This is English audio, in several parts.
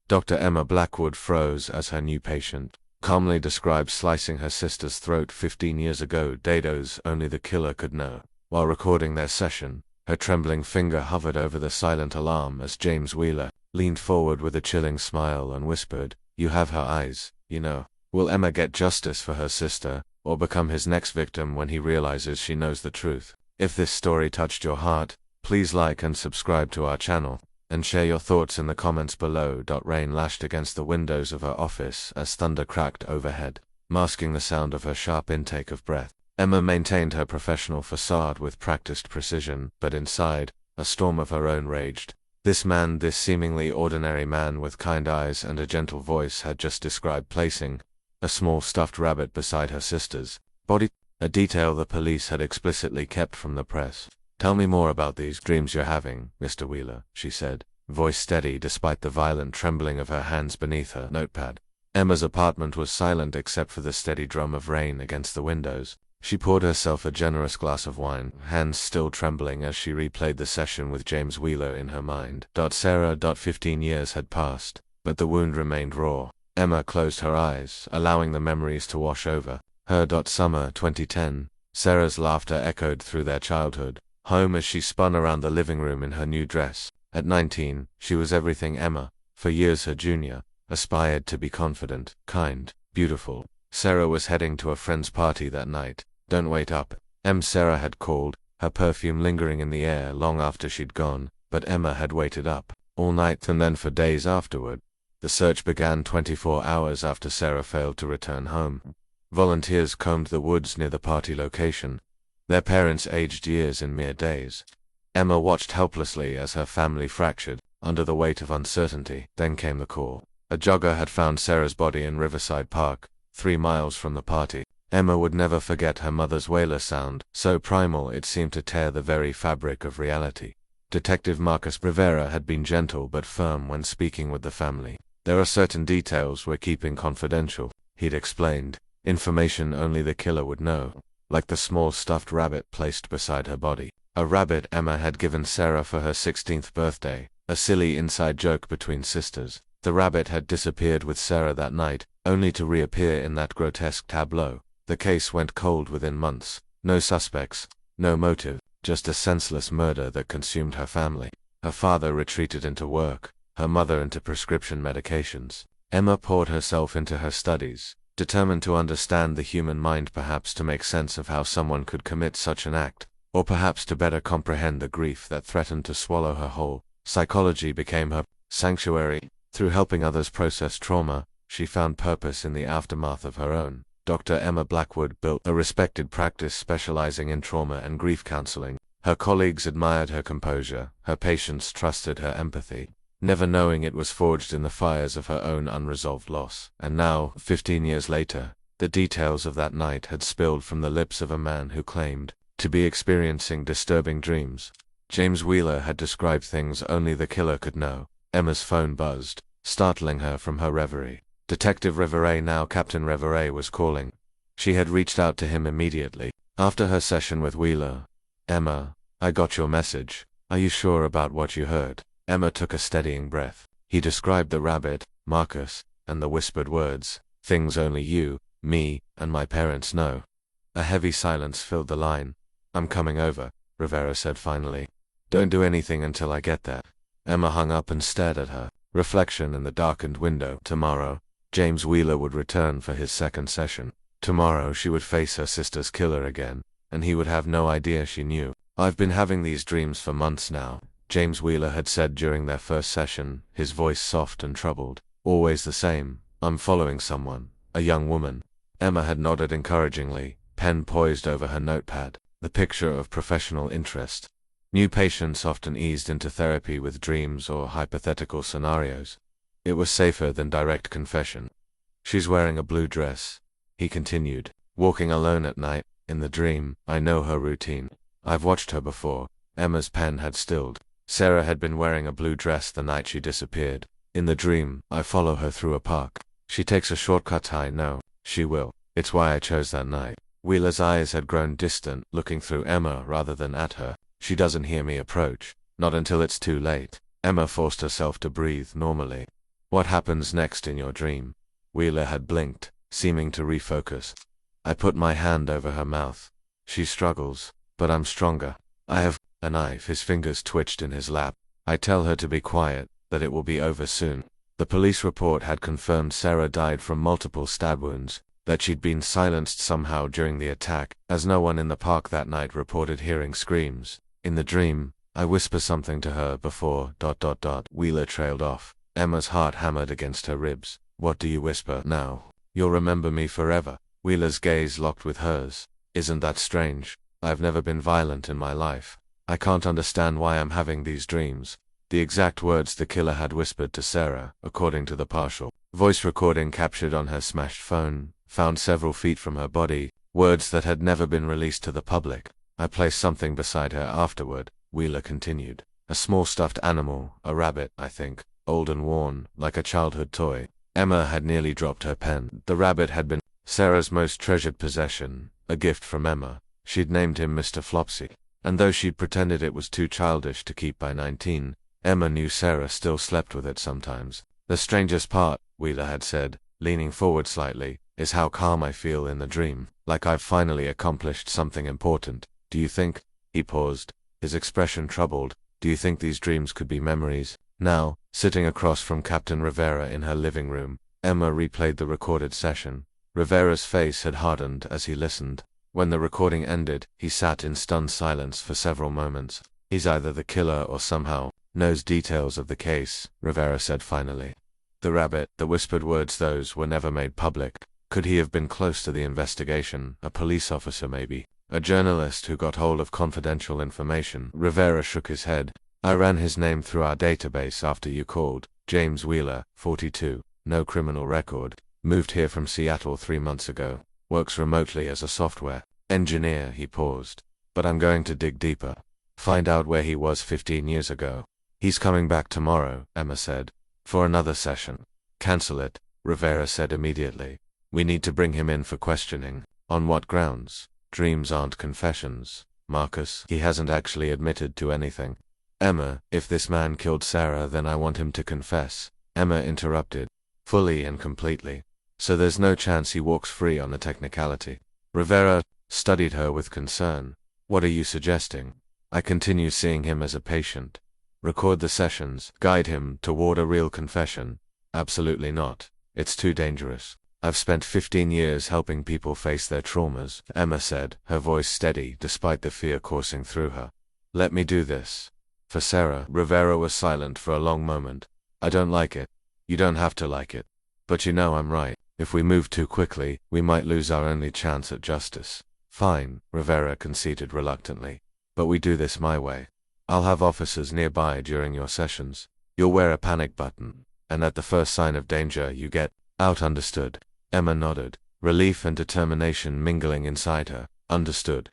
Dr. Emma Blackwood froze as her new patient calmly described slicing her sister's throat 15 years ago, dados only the killer could know. While recording their session, her trembling finger hovered over the silent alarm as James Wheeler leaned forward with a chilling smile and whispered, "You have her eyes, you know. Will Emma get justice for her sister, or become his next victim when he realizes she knows the truth?" If this story touched your heart, please like and subscribe to our channel, and share your thoughts in the comments below. Rain lashed against the windows of her office as thunder cracked overhead, masking the sound of her sharp intake of breath. Emma maintained her professional facade with practiced precision, but inside, a storm of her own raged. This seemingly ordinary man with kind eyes and a gentle voice had just described placing a small stuffed rabbit beside her sister's body, a detail the police had explicitly kept from the press. "Tell me more about these dreams you're having, Mr. Wheeler," she said, voice steady despite the violent trembling of her hands beneath her notepad. Emma's apartment was silent except for the steady drum of rain against the windows. She poured herself a generous glass of wine, hands still trembling as she replayed the session with James Wheeler in her mind. Sarah. 15 years had passed, but the wound remained raw. Emma closed her eyes, allowing the memories to wash over her. Summer 2010. Sarah's laughter echoed through their childhood home as she spun around the living room in her new dress. At 19, she was everything Emma, for years her junior, aspired to be: confident, kind, beautiful. Sarah was heading to a friend's party that night. "Don't wait up," Sarah had called, her perfume lingering in the air long after she'd gone, but Emma had waited up all night and then for days afterward. The search began 24 hours after Sarah failed to return home. Volunteers combed the woods near the party location, their parents aged years in mere days. Emma watched helplessly as her family fractured under the weight of uncertainty. Then came the call. A jogger had found Sarah's body in Riverside Park, 3 miles from the party. Emma would never forget her mother's wailer sound, so primal it seemed to tear the very fabric of reality. Detective Marcus Rivera had been gentle but firm when speaking with the family. "There are certain details we're keeping confidential," he'd explained. "Information only the killer would know, like the small stuffed rabbit placed beside her body." A rabbit Emma had given Sarah for her 16th birthday, a silly inside joke between sisters. The rabbit had disappeared with Sarah that night, only to reappear in that grotesque tableau. The case went cold within months. No suspects, no motive, just a senseless murder that consumed her family. Her father retreated into work, her mother into prescription medications. Emma poured herself into her studies, determined to understand the human mind, perhaps to make sense of how someone could commit such an act, or perhaps to better comprehend the grief that threatened to swallow her whole. Psychology became her sanctuary. Through helping others process trauma, she found purpose in the aftermath of her own. Dr. Emma Blackwood built a respected practice specializing in trauma and grief counseling. Her colleagues admired her composure, her patients trusted her empathy, never knowing it was forged in the fires of her own unresolved loss. And now, 15 years later, the details of that night had spilled from the lips of a man who claimed to be experiencing disturbing dreams. James Wheeler had described things only the killer could know. Emma's phone buzzed, startling her from her reverie. Detective Rivera, now Captain Rivera, was calling. She had reached out to him immediately after her session with Wheeler. "Emma, I got your message. Are you sure about what you heard?" Emma took a steadying breath. He described the rabbit, Marcus, and the whispered words, "Things only you, me, and my parents know." A heavy silence filled the line. "I'm coming over," Rivera said finally. "Don't do anything until I get there." Emma hung up and stared at her reflection in the darkened window. Tomorrow, James Wheeler would return for his second session. Tomorrow she would face her sister's killer again, and he would have no idea she knew. "I've been having these dreams for months now," James Wheeler had said during their first session, his voice soft and troubled. "Always the same. I'm following someone, a young woman." Emma had nodded encouragingly, pen poised over her notepad, the picture of professional interest. New patients often eased into therapy with dreams or hypothetical scenarios. It was safer than direct confession. "She's wearing a blue dress," he continued, "walking alone at night. In the dream, I know her routine. I've watched her before." Emma's pen had stilled. "Sarah had been wearing a blue dress the night she disappeared. In the dream, I follow her through a park. She takes a shortcut. I know she will. It's why I chose that night." Wheeler's eyes had grown distant, looking through Emma rather than at her. "She doesn't hear me approach. Not until it's too late." Emma forced herself to breathe normally. What happens next in your dream? Wheeler had blinked, seeming to refocus. I put my hand over her mouth. She struggles, but I'm stronger. I have a knife. His fingers twitched in his lap. I tell her to be quiet, that it will be over soon. The police report had confirmed Sarah died from multiple stab wounds, that she'd been silenced somehow during the attack, as no one in the park that night reported hearing screams. In the dream, I whisper something to her before ... Wheeler trailed off. Emma's heart hammered against her ribs. What do you whisper now? You'll remember me forever. Wheeler's gaze locked with hers. Isn't that strange? I've never been violent in my life. I can't understand why I'm having these dreams. The exact words the killer had whispered to Sarah, according to the partial voice recording captured on her smashed phone, found several feet from her body, words that had never been released to the public. I placed something beside her afterward, Wheeler continued. A small stuffed animal, a rabbit, I think, old and worn, like a childhood toy. Emma had nearly dropped her pen. The rabbit had been Sarah's most treasured possession, a gift from Emma. She'd named him Mr. Flopsy, and though she'd pretended it was too childish to keep by 19, Emma knew Sarah still slept with it sometimes. The strangest part, Wheeler had said, leaning forward slightly, is how calm I feel in the dream, like I've finally accomplished something important. Do you think? He paused, his expression troubled. Do you think these dreams could be memories? Now, sitting across from Captain Rivera in her living room, Emma replayed the recorded session. Rivera's face had hardened as he listened. When the recording ended, he sat in stunned silence for several moments. He's either the killer or somehow knows details of the case, Rivera said finally. The rabbit, the whispered words, those were never made public. Could he have been close to the investigation? A police officer maybe? A journalist who got hold of confidential information? Rivera shook his head. I ran his name through our database after you called. James Wheeler, 42, no criminal record, moved here from Seattle 3 months ago, works remotely as a software engineer. He paused. But I'm going to dig deeper. Find out where he was 15 years ago. He's coming back tomorrow, Emma said, for another session. Cancel it, Rivera said immediately. We need to bring him in for questioning. On what grounds? Dreams aren't confessions, Marcus. He hasn't actually admitted to anything. Emma, if this man killed Sarah, then I want him to confess. Emma interrupted. Fully and completely. So there's no chance he walks free on a technicality. Rivera studied her with concern. What are you suggesting? I continue seeing him as a patient. Record the sessions, guide him toward a real confession. Absolutely not. It's too dangerous. I've spent 15 years helping people face their traumas, Emma said, her voice steady despite the fear coursing through her. Let me do this. For Sarah. Rivera was silent for a long moment. I don't like it. You don't have to like it. But you know I'm right. If we move too quickly, we might lose our only chance at justice. Fine, Rivera conceded reluctantly. But we do this my way. I'll have officers nearby during your sessions. You'll wear a panic button, and at the first sign of danger you get out. Understood? Emma nodded, relief and determination mingling inside her. Understood.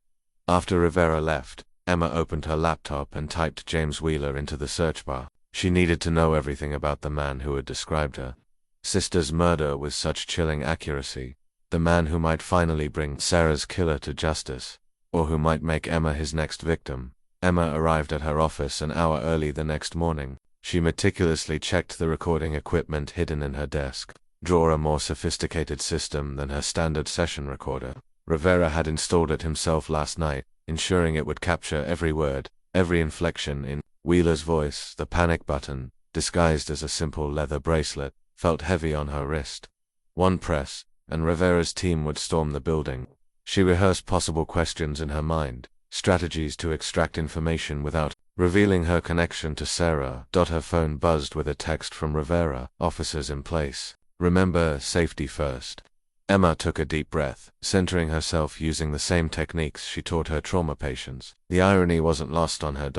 After Rivera left, Emma opened her laptop and typed James Wheeler into the search bar. She needed to know everything about the man who had described her sister's murder with such chilling accuracy, the man who might finally bring Sarah's killer to justice, or who might make Emma his next victim. Emma arrived at her office an hour early the next morning. She meticulously checked the recording equipment hidden in her desk drawer, a more sophisticated system than her standard session recorder. Rivera had installed it himself last night, ensuring it would capture every word, every inflection in Wheeler's voice. The panic button, disguised as a simple leather bracelet, felt heavy on her wrist. One press, and Rivera's team would storm the building. She rehearsed possible questions in her mind, strategies to extract information without revealing her connection to Sarah. Her phone buzzed with a text from Rivera. Officers in place. Remember, safety first. Emma took a deep breath, centering herself using the same techniques she taught her trauma patients. The irony wasn't lost on her.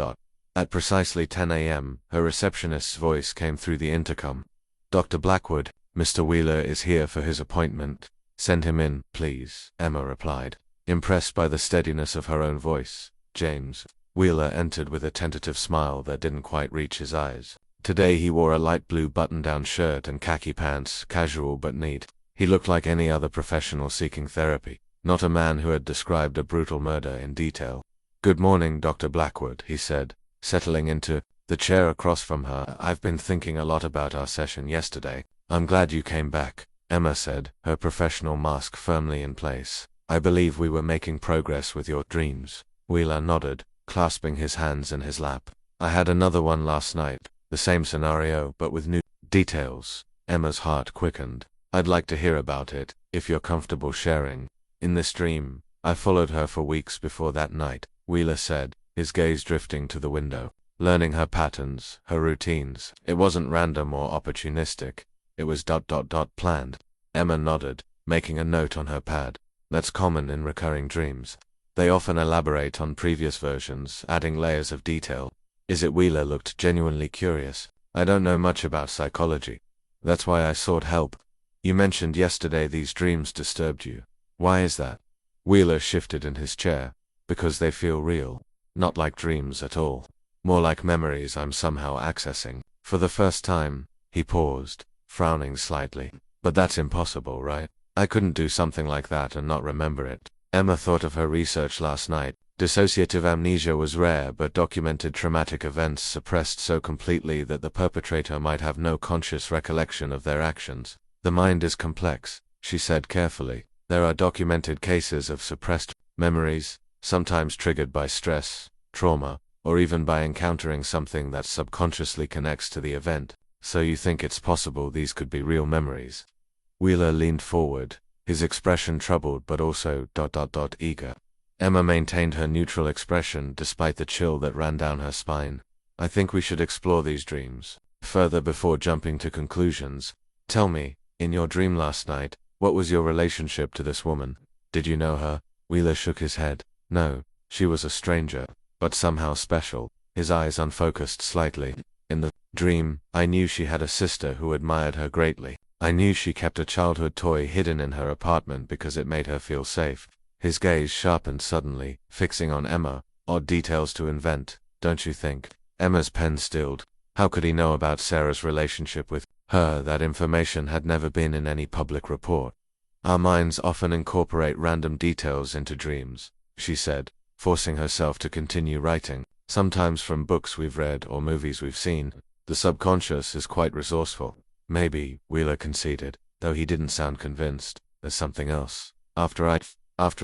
At precisely 10 a.m., her receptionist's voice came through the intercom. Dr. Blackwood, Mr. Wheeler is here for his appointment. Send him in, please, Emma replied, impressed by the steadiness of her own voice. James Wheeler entered with a tentative smile that didn't quite reach his eyes. Today he wore a light blue button-down shirt and khaki pants, casual but neat. He looked like any other professional seeking therapy, not a man who had described a brutal murder in detail. Good morning, Dr. Blackwood, he said, settling into the chair across from her. I've been thinking a lot about our session yesterday. I'm glad you came back, Emma said, her professional mask firmly in place. I believe we were making progress with your dreams. Wheeler nodded, clasping his hands in his lap. I had another one last night, the same scenario but with new details. Emma's heart quickened. I'd like to hear about it, if you're comfortable sharing. In this dream, I followed her for weeks before that night, Wheeler said, his gaze drifting to the window, learning her patterns, her routines. It wasn't random or opportunistic. It was planned. Emma nodded, making a note on her pad. That's common in recurring dreams. They often elaborate on previous versions, adding layers of detail. Is it? Wheeler looked genuinely curious. I don't know much about psychology. That's why I sought help. You mentioned yesterday these dreams disturbed you. Why is that? Wheeler shifted in his chair. Because they feel real. Not like dreams at all. More like memories I'm somehow accessing. For the first time, he paused, frowning slightly. But that's impossible, right? I couldn't do something like that and not remember it. Emma thought of her research last night. Dissociative amnesia was rare, but documented traumatic events suppressed so completely that the perpetrator might have no conscious recollection of their actions. The mind is complex, she said carefully. There are documented cases of suppressed memories, sometimes triggered by stress, trauma, or even by encountering something that subconsciously connects to the event. So you think it's possible these could be real memories? Wheeler leaned forward, his expression troubled but also eager. Emma maintained her neutral expression despite the chill that ran down her spine. I think we should explore these dreams further before jumping to conclusions. Tell me, in your dream last night, what was your relationship to this woman? Did you know her? Wheeler shook his head. No, she was a stranger, but somehow special. His eyes unfocused slightly. In the dream, I knew she had a sister who admired her greatly. I knew she kept a childhood toy hidden in her apartment because it made her feel safe. His gaze sharpened suddenly, fixing on Emma. Odd details to invent, don't you think? Emma's pen stilled. How could he know about Sarah's relationship with her? That information had never been in any public report. Our minds often incorporate random details into dreams, she said, forcing herself to continue writing. Sometimes from books we've read or movies we've seen. The subconscious is quite resourceful. Maybe, Wheeler conceded, though he didn't sound convinced. There's something else. After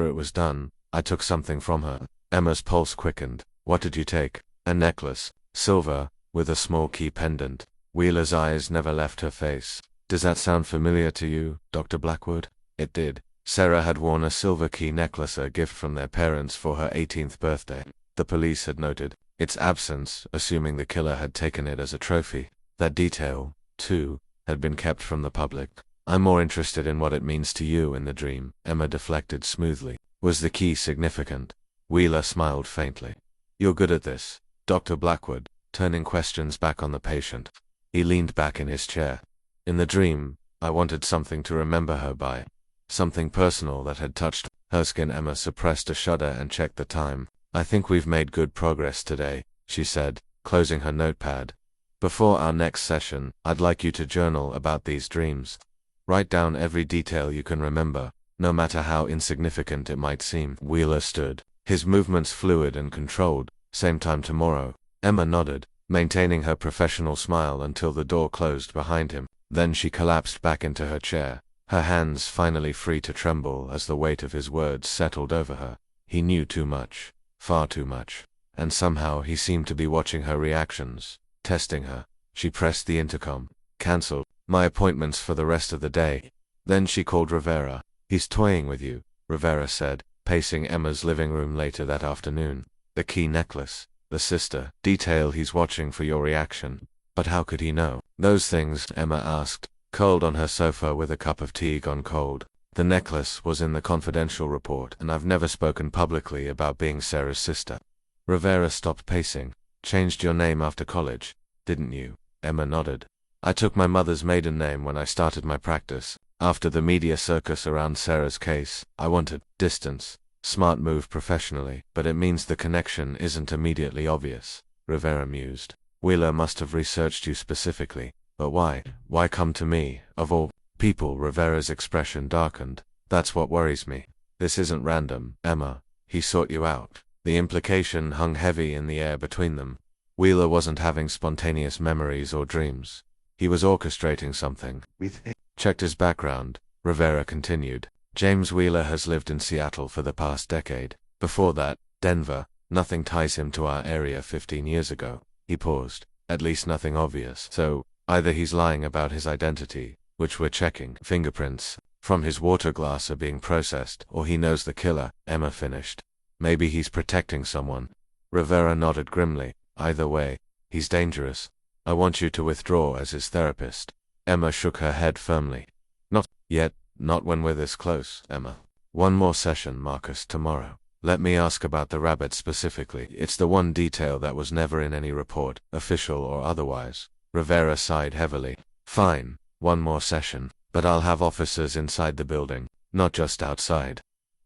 it was done, I took something from her. Emma's pulse quickened. What did you take? A necklace, silver, with a small key pendant. Wheeler's eyes never left her face. Does that sound familiar to you, Dr. Blackwood? It did. Sarah had worn a silver key necklace, a gift from their parents for her 18th birthday. The police had noted its absence, assuming the killer had taken it as a trophy. That detail, too, had been kept from the public. I'm more interested in what it means to you in the dream, Emma deflected smoothly. Was the key significant? Wheeler smiled faintly. You're good at this, Dr. Blackwood, turning questions back on the patient. He leaned back in his chair. In the dream, I wanted something to remember her by. Something personal that had touched her skin. Emma suppressed a shudder and checked the time. I think we've made good progress today, she said, closing her notepad. Before our next session, I'd like you to journal about these dreams. Write down every detail you can remember, no matter how insignificant it might seem. Wheeler stood, his movements fluid and controlled. Same time tomorrow. Emma nodded, maintaining her professional smile until the door closed behind him. Then she collapsed back into her chair, her hands finally free to tremble as the weight of his words settled over her. He knew too much, far too much, and somehow he seemed to be watching her reactions, testing her. She pressed the intercom. Cancelled. My appointments for the rest of the day. Then she called Rivera. He's toying with you, Rivera said, pacing Emma's living room later that afternoon. The key necklace, the sister, detail. He's watching for your reaction. But how could he know those things? Emma asked, curled on her sofa with a cup of tea gone cold. The necklace was in the confidential report, and I've never spoken publicly about being Sarah's sister. Rivera stopped pacing. Changed your name after college, didn't you? Emma nodded. I took my mother's maiden name when I started my practice. After the media circus around Sarah's case, I wanted distance. Smart move professionally, but it means the connection isn't immediately obvious, Rivera mused. Wheeler must have researched you specifically. But why? Why come to me, of all people? Rivera's expression darkened. That's what worries me. This isn't random, Emma. He sought you out. The implication hung heavy in the air between them. Wheeler wasn't having spontaneous memories or dreams. He was orchestrating something. Checked his background, Rivera continued. James Wheeler has lived in Seattle for the past decade. Before that, Denver. Nothing ties him to our area 15 years ago. He paused. At least nothing obvious. So, either he's lying about his identity, which we're checking, fingerprints from his water glass are being processed, or he knows the killer, Emma finished. Maybe he's protecting someone. Rivera nodded grimly. Either way, he's dangerous. I want you to withdraw as his therapist. Emma shook her head firmly. Not yet, not when we're this close, Emma. One more session, Marcus, tomorrow. Let me ask about the rabbit specifically. It's the one detail that was never in any report, official or otherwise. Rivera sighed heavily. Fine, one more session, but I'll have officers inside the building, not just outside.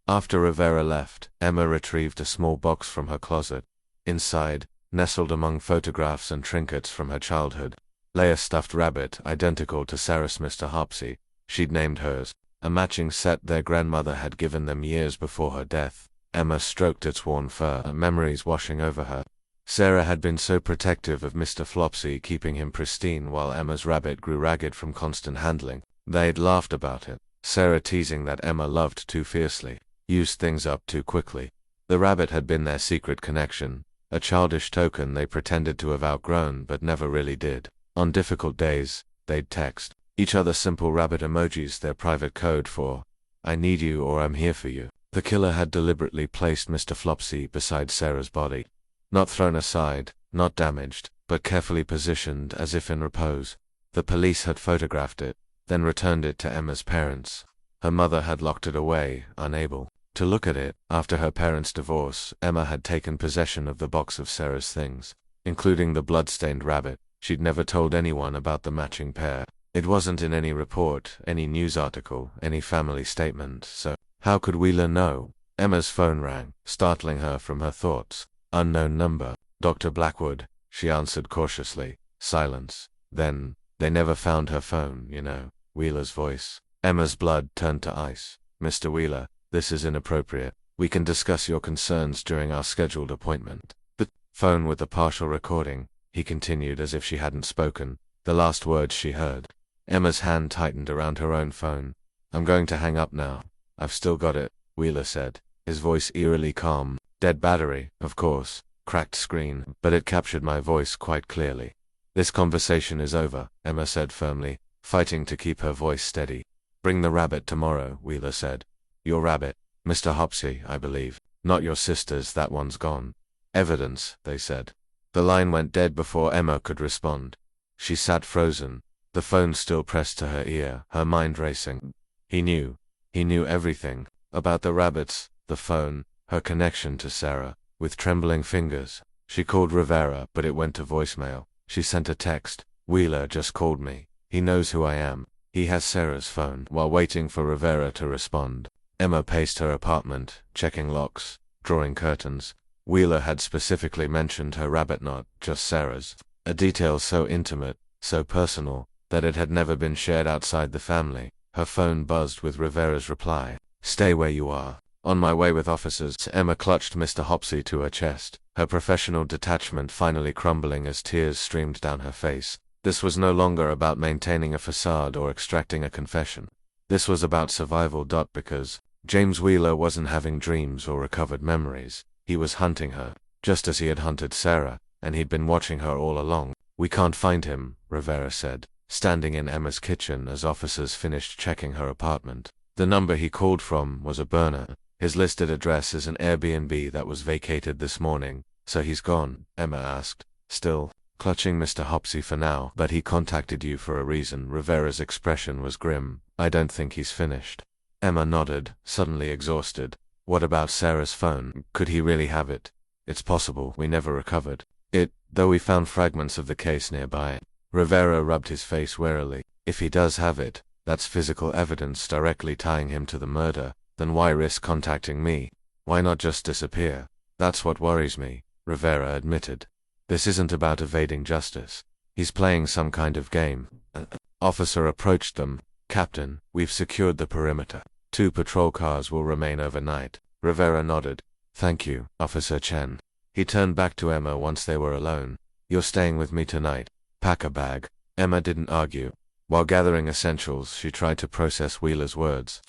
After Rivera left, Emma retrieved a small box from her closet. Inside, nestled among photographs and trinkets from her childhood, lay a stuffed rabbit identical to Sarah's Mr. Hopsey. She'd named hers, a matching set their grandmother had given them years before her death. Emma stroked its worn fur, memories washing over her. Sarah had been so protective of Mr. Flopsy, keeping him pristine while Emma's rabbit grew ragged from constant handling. They'd laughed about it, Sarah teasing that Emma loved too fiercely, used things up too quickly. The rabbit had been their secret connection, a childish token they pretended to have outgrown but never really did. On difficult days, they'd text each other simple rabbit emojis, their private code for, I need you or I'm here for you. The killer had deliberately placed Mr. Flopsy beside Sarah's body. Not thrown aside, not damaged, but carefully positioned as if in repose. The police had photographed it, then returned it to Emma's parents. Her mother had locked it away, unable to look at it. After her parents' divorce, Emma had taken possession of the box of Sarah's things, including the blood-stained rabbit. She'd never told anyone about the matching pair. It wasn't in any report, any news article, any family statement, so how could Wheeler know? Emma's phone rang, startling her from her thoughts. Unknown number. Dr. Blackwood, she answered cautiously. Silence. Then, they never found her phone, you know. Wheeler's voice. Emma's blood turned to ice. Mr. Wheeler, this is inappropriate. We can discuss your concerns during our scheduled appointment. The phone with the partial recording, he continued as if she hadn't spoken, the last words she heard. Emma's hand tightened around her own phone. I'm going to hang up now. I've still got it, Wheeler said, his voice eerily calm. Dead battery, of course, cracked screen, but it captured my voice quite clearly. This conversation is over, Emma said firmly, fighting to keep her voice steady. Bring the rabbit tomorrow, Wheeler said. Your rabbit, Mr. Hopsey, I believe. Not your sister's, that one's gone. Evidence, they said. The line went dead before Emma could respond. She sat frozen, the phone still pressed to her ear, her mind racing. He knew everything, about the rabbits, the phone, her connection to Sarah. With trembling fingers, she called Rivera, but it went to voicemail. She sent a text. Wheeler just called me. He knows who I am. He has Sarah's phone. While waiting for Rivera to respond, Emma paced her apartment, checking locks, drawing curtains. Wheeler had specifically mentioned her rabbit, not just Sarah's. A detail so intimate, so personal, that it had never been shared outside the family. Her phone buzzed with Rivera's reply. Stay where you are. On my way with officers. Emma clutched Mr. Hopsey to her chest, her professional detachment finally crumbling as tears streamed down her face. This was no longer about maintaining a facade or extracting a confession. This was about survival. Because James Wheeler wasn't having dreams or recovered memories. He was hunting her, just as he had hunted Sarah, and he'd been watching her all along. We can't find him, Rivera said, standing in Emma's kitchen as officers finished checking her apartment. The number he called from was a burner. His listed address is an Airbnb that was vacated this morning. So he's gone? Emma asked, still clutching Mr. Hopsey for now. But he contacted you for a reason. Rivera's expression was grim. I don't think he's finished. Emma nodded, suddenly exhausted. What about Sarah's phone? Could he really have it? It's possible. We never recovered it, though we found fragments of the case nearby. Rivera rubbed his face warily. If he does have it, that's physical evidence directly tying him to the murder. Then why risk contacting me? Why not just disappear? That's what worries me, Rivera admitted. This isn't about evading justice. He's playing some kind of game. An officer approached them. Captain, we've secured the perimeter. 2 patrol cars will remain overnight. Rivera nodded. Thank you, Officer Chen. He turned back to Emma once they were alone. You're staying with me tonight. Pack a bag. Emma didn't argue. While gathering essentials, she tried to process Wheeler's words.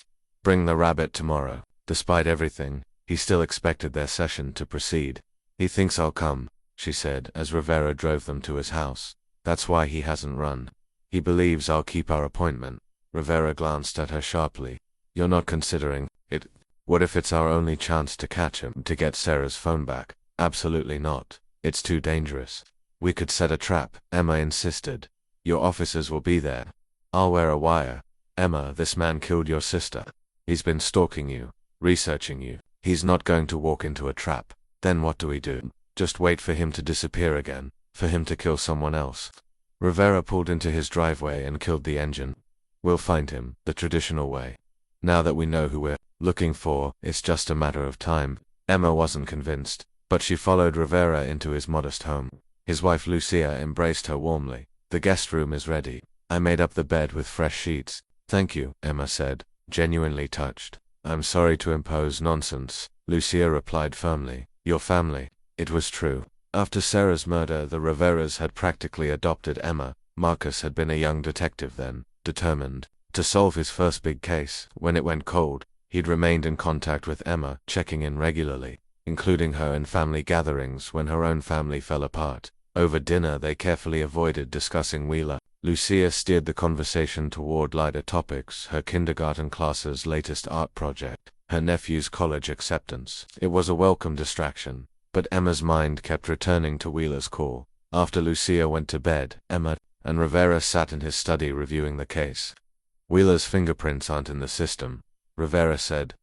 Bring the rabbit tomorrow. Despite everything, he still expected their session to proceed. He thinks I'll come, she said as Rivera drove them to his house. That's why he hasn't run. He believes I'll keep our appointment. Rivera glanced at her sharply. You're not considering it. What if it's our only chance to catch him, to get Sarah's phone back? Absolutely not. It's too dangerous. We could set a trap, Emma insisted. Your officers will be there. I'll wear a wire. Emma, this man killed your sister. He's been stalking you, researching you. He's not going to walk into a trap. Then what do we do? Just wait for him to disappear again, for him to kill someone else. Rivera pulled into his driveway and killed the engine. We'll find him, the traditional way. Now that we know who we're looking for, it's just a matter of time. Emma wasn't convinced, but she followed Rivera into his modest home. His wife Lucia embraced her warmly. The guest room is ready. I made up the bed with fresh sheets. Thank you, Emma said, genuinely touched. I'm sorry to impose nonsense, Lucia replied firmly. Your family. It was true. After Sarah's murder, the Riveras had practically adopted Emma. Marcus had been a young detective then, determined to solve his first big case. When it went cold, he'd remained in contact with Emma, checking in regularly, including her in family gatherings when her own family fell apart. Over dinner they carefully avoided discussing Wheeler. Lucia steered the conversation toward lighter topics, her kindergarten class's latest art project, her nephew's college acceptance. It was a welcome distraction, but Emma's mind kept returning to Wheeler's call. After Lucia went to bed, Emma and Rivera sat in his study reviewing the case. Wheeler's fingerprints aren't in the system, Rivera said,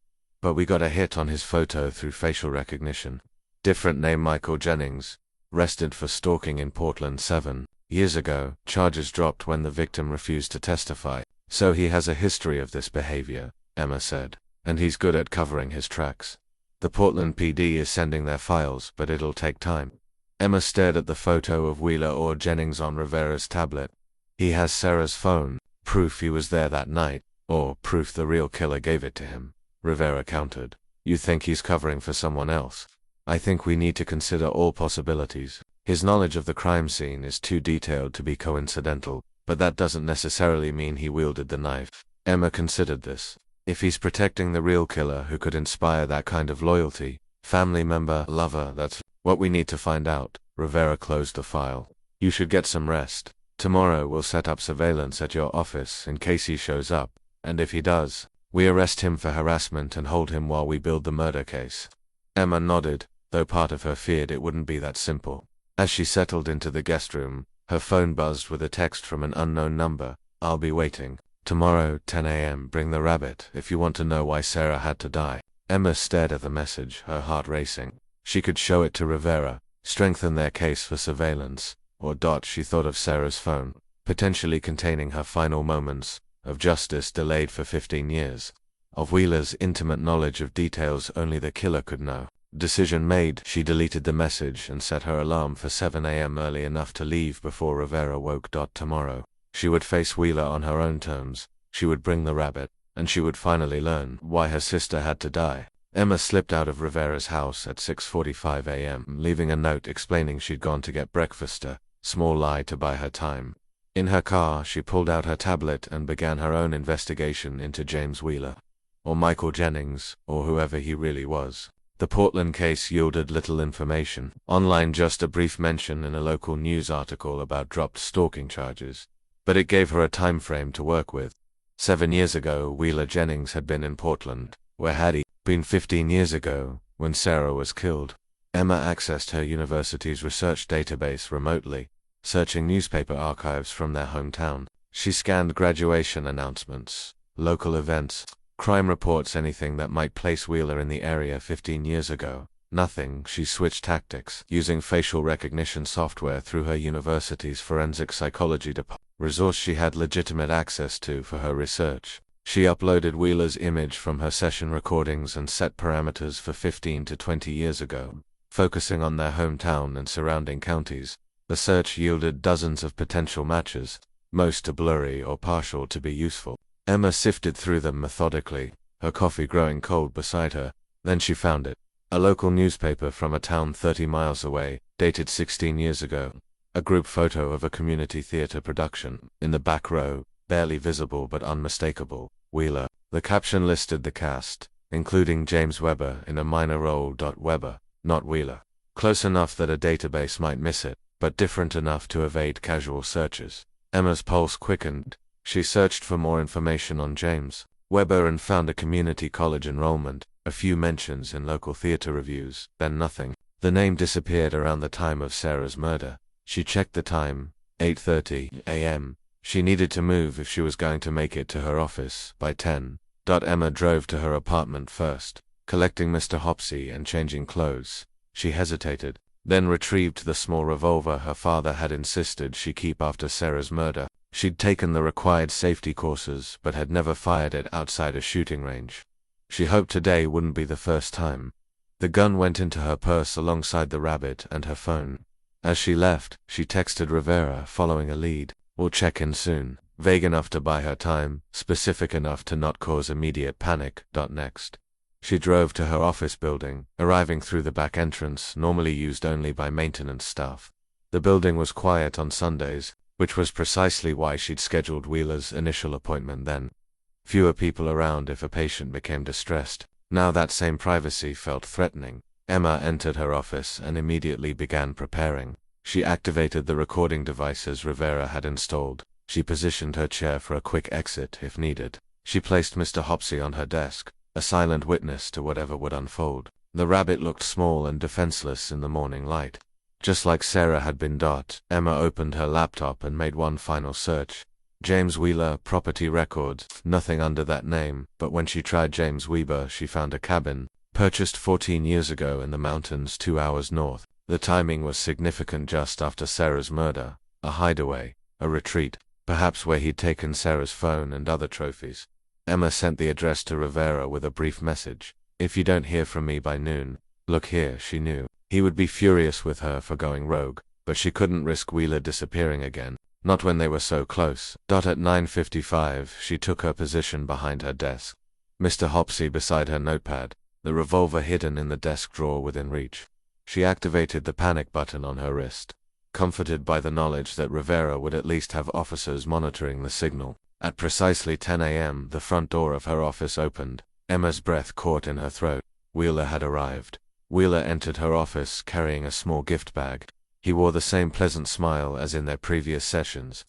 but we got a hit on his photo through facial recognition. Different name Michael Jennings, arrested for stalking in Portland 7 years ago, charges dropped when the victim refused to testify. So he has a history of this behavior, Emma said, and he's good at covering his tracks. The Portland PD is sending their files, but it'll take time. Emma stared at the photo of Wheeler or Jennings on Rivera's tablet. He has Sarah's phone, proof he was there that night, or proof the real killer gave it to him, Rivera countered. You think he's covering for someone else? I think we need to consider all possibilities. His knowledge of the crime scene is too detailed to be coincidental, but that doesn't necessarily mean he wielded the knife. Emma considered this. If he's protecting the real killer who could inspire that kind of loyalty, family member, lover, that's what we need to find out. Rivera closed the file. You should get some rest. Tomorrow we'll set up surveillance at your office in case he shows up, and if he does, we arrest him for harassment and hold him while we build the murder case. Emma nodded, though part of her feared it wouldn't be that simple. As she settled into the guest room, her phone buzzed with a text from an unknown number. I'll be waiting. Tomorrow, 10 a.m. Bring the rabbit if you want to know why Sarah had to die. Emma stared at the message, her heart racing. She could show it to Rivera, strengthen their case for surveillance, or she thought of Sarah's phone, potentially containing her final moments of justice delayed for 15 years. Of Wheeler's intimate knowledge of details only the killer could know. Decision made, she deleted the message and set her alarm for 7 a.m. early enough to leave before Rivera woke. Tomorrow, she would face Wheeler on her own terms, she would bring the rabbit, and she would finally learn why her sister had to die. Emma slipped out of Rivera's house at 6:45 a.m., leaving a note explaining she'd gone to get breakfast, a small lie to buy her time. In her car, she pulled out her tablet and began her own investigation into James Wheeler, or Michael Jennings, or whoever he really was. The Portland case yielded little information. Online, just a brief mention in a local news article about dropped stalking charges. But it gave her a time frame to work with. 7 years ago, Wheeler Jennings had been in Portland. Where had he been 15 years ago, when Sarah was killed? Emma accessed her university's research database remotely, searching newspaper archives from their hometown. She scanned graduation announcements, local events, crime reports, anything that might place Wheeler in the area 15 years ago. Nothing. She switched tactics, using facial recognition software through her university's forensic psychology department, resource she had legitimate access to for her research. She uploaded Wheeler's image from her session recordings and set parameters for 15 to 20 years ago, focusing on their hometown and surrounding counties. The search yielded dozens of potential matches, most too blurry or partial to be useful. Emma sifted through them methodically, her coffee growing cold beside her. Then she found it. A local newspaper from a town 30 miles away, dated 16 years ago. A group photo of a community theater production. In the back row, barely visible but unmistakable, Wheeler. The caption listed the cast, including James Webber in a minor role. Webber, not Wheeler. Close enough that a database might miss it, but different enough to evade casual searches. Emma's pulse quickened. She searched for more information on James Webber and found a community college enrollment, a few mentions in local theater reviews, then nothing. The name disappeared around the time of Sarah's murder. She checked the time, 8:30 a.m. She needed to move if she was going to make it to her office by 10. Emma drove to her apartment first, collecting Mr. Hopsey and changing clothes. She hesitated, then retrieved the small revolver her father had insisted she keep after Sarah's murder. She'd taken the required safety courses but had never fired it outside a shooting range. She hoped today wouldn't be the first time. The gun went into her purse alongside the rabbit and her phone. As she left, she texted Rivera following a lead. "We'll check in soon." Vague enough to buy her time, specific enough to not cause immediate panic. Next. She drove to her office building, arriving through the back entrance, normally used only by maintenance staff. The building was quiet on Sundays, which was precisely why she'd scheduled Wheeler's initial appointment then. Fewer people around if a patient became distressed. Now that same privacy felt threatening. Emma entered her office and immediately began preparing. She activated the recording devices Rivera had installed. She positioned her chair for a quick exit if needed. She placed Mr. Hopsey on her desk, a silent witness to whatever would unfold. The rabbit looked small and defenseless in the morning light. Just like Sarah had been. Emma opened her laptop and made one final search. James Wheeler, property records, nothing under that name, but when she tried James Weber she found a cabin, purchased 14 years ago in the mountains 2 hours north. The timing was significant, just after Sarah's murder, a hideaway, a retreat, perhaps where he'd taken Sarah's phone and other trophies. Emma sent the address to Rivera with a brief message. "If you don't hear from me by noon, look here." She knew he would be furious with her for going rogue, but she couldn't risk Wheeler disappearing again. Not when they were so close. At 9:55, she took her position behind her desk. Mr. Hopsey beside her notepad, the revolver hidden in the desk drawer within reach. She activated the panic button on her wrist, comforted by the knowledge that Rivera would at least have officers monitoring the signal. At precisely 10 a.m., the front door of her office opened. Emma's breath caught in her throat. Wheeler had arrived. Wheeler entered her office carrying a small gift bag. He wore the same pleasant smile as in their previous sessions,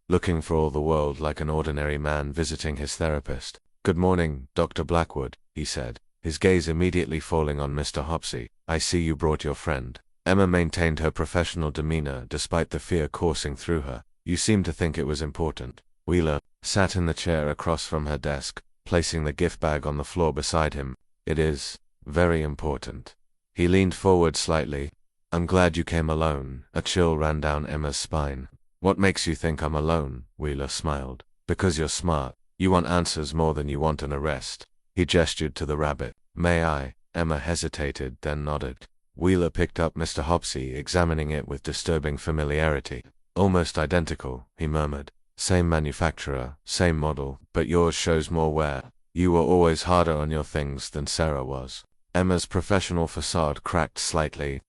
looking for all the world like an ordinary man visiting his therapist. "Good morning, Dr. Blackwood," he said, his gaze immediately falling on Mr. Hopsey. "I see you brought your friend." Emma maintained her professional demeanor despite the fear coursing through her. "You seem to think it was important." Wheeler sat in the chair across from her desk, placing the gift bag on the floor beside him. "It is very important." He leaned forward slightly. "I'm glad you came alone." A chill ran down Emma's spine. "What makes you think I'm alone?" Wheeler smiled. "Because you're smart. You want answers more than you want an arrest." He gestured to the rabbit. "May I?" Emma hesitated, then nodded. Wheeler picked up Mr. Hopsey, examining it with disturbing familiarity. "Almost identical," he murmured. "Same manufacturer, same model, but yours shows more wear. You were always harder on your things than Sarah was." Emma's professional facade cracked slightly.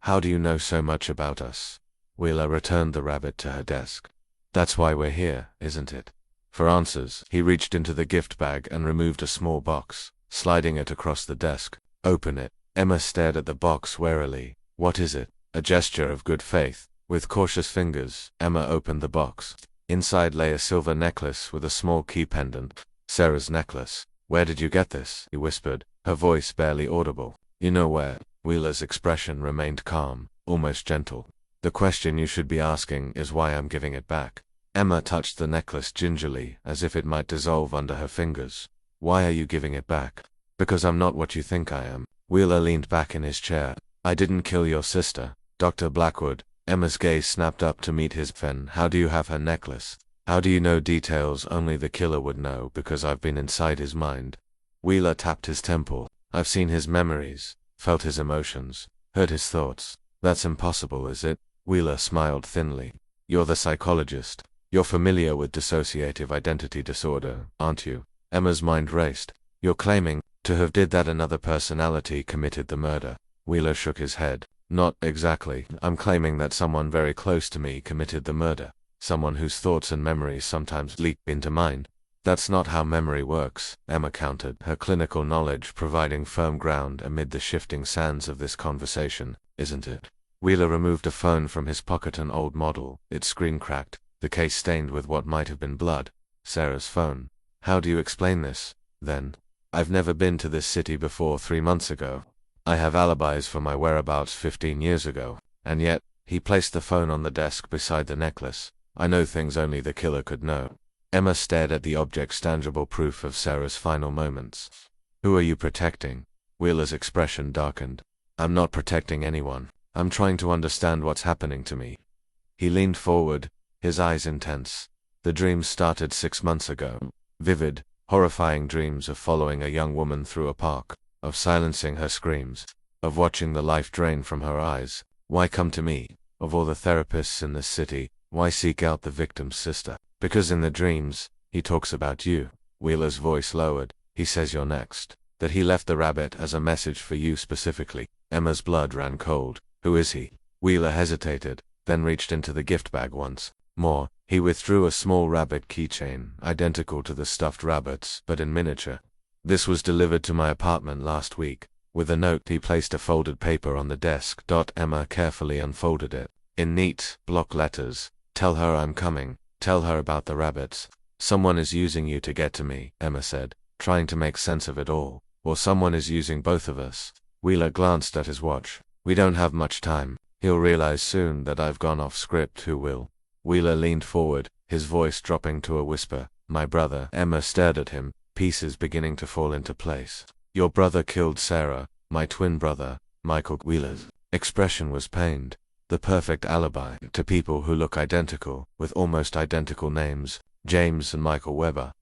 "How do you know so much about us?" Wheeler returned the rabbit to her desk. "That's why we're here, isn't it?" For answers, he reached into the gift bag and removed a small box, sliding it across the desk. "Open it." Emma stared at the box warily. "What is it?" A gesture of good faith. With cautious fingers, Emma opened the box. Inside lay a silver necklace with a small key pendant. "Sarah's necklace. Where did you get this?" he whispered, her voice barely audible. "You know where." Wheeler's expression remained calm, almost gentle. "The question you should be asking is why I'm giving it back." Emma touched the necklace gingerly, as if it might dissolve under her fingers. "Why are you giving it back?" "Because I'm not what you think I am." Wheeler leaned back in his chair. "I didn't kill your sister, Dr. Blackwood." Emma's gaze snapped up to meet his. "Then how do you have her necklace? How do you know details only the killer would know because I've been inside his mind?" Wheeler tapped his temple. "I've seen his memories, felt his emotions, heard his thoughts." "That's impossible, is it?" Wheeler smiled thinly. "You're the psychologist. You're familiar with dissociative identity disorder, aren't you?" Emma's mind raced. "You're claiming to have did that another personality committed the murder." Wheeler shook his head. Not exactly. I'm claiming that someone very close to me committed the murder. Someone whose thoughts and memories sometimes leak into mine. That's not how memory works, Emma countered, her clinical knowledge providing firm ground amid the shifting sands of this conversation, isn't it? Wheeler removed a phone from his pocket, an old model, its screen cracked, the case stained with what might have been blood. Sarah's phone. How do you explain this, then? I've never been to this city before 3 months ago. I have alibis for my whereabouts 15 years ago, and yet, he placed the phone on the desk beside the necklace. I know things only the killer could know. Emma stared at the object's tangible proof of Sarah's final moments. Who are you protecting? Wheeler's expression darkened. I'm not protecting anyone. I'm trying to understand what's happening to me. He leaned forward, his eyes intense. The dreams started 6 months ago. Vivid, horrifying dreams of following a young woman through a park, of silencing her screams, of watching the life drain from her eyes. Why come to me? Of all the therapists in this city, why seek out the victim's sister? Because in the dreams, he talks about you. Wheeler's voice lowered. He says you're next. That he left the rabbit as a message for you specifically. Emma's blood ran cold. Who is he? Wheeler hesitated, then reached into the gift bag once more. He withdrew a small rabbit keychain, identical to the stuffed rabbits, but in miniature. This was delivered to my apartment last week. With a note, he placed a folded paper on the desk. Emma carefully unfolded it. In neat, block letters. Tell her I'm coming. Tell her about the rabbits. Someone is using you to get to me, Emma said, trying to make sense of it all. Or someone is using both of us. Wheeler glanced at his watch. We don't have much time. He'll realize soon that I've gone off script. Who will? Wheeler leaned forward, his voice dropping to a whisper. My brother. Emma stared at him, pieces beginning to fall into place. Your brother killed Sarah, my twin brother, Michael. Wheeler's expression was pained. The perfect alibi to people who look identical, with almost identical names, James and Michael Weber.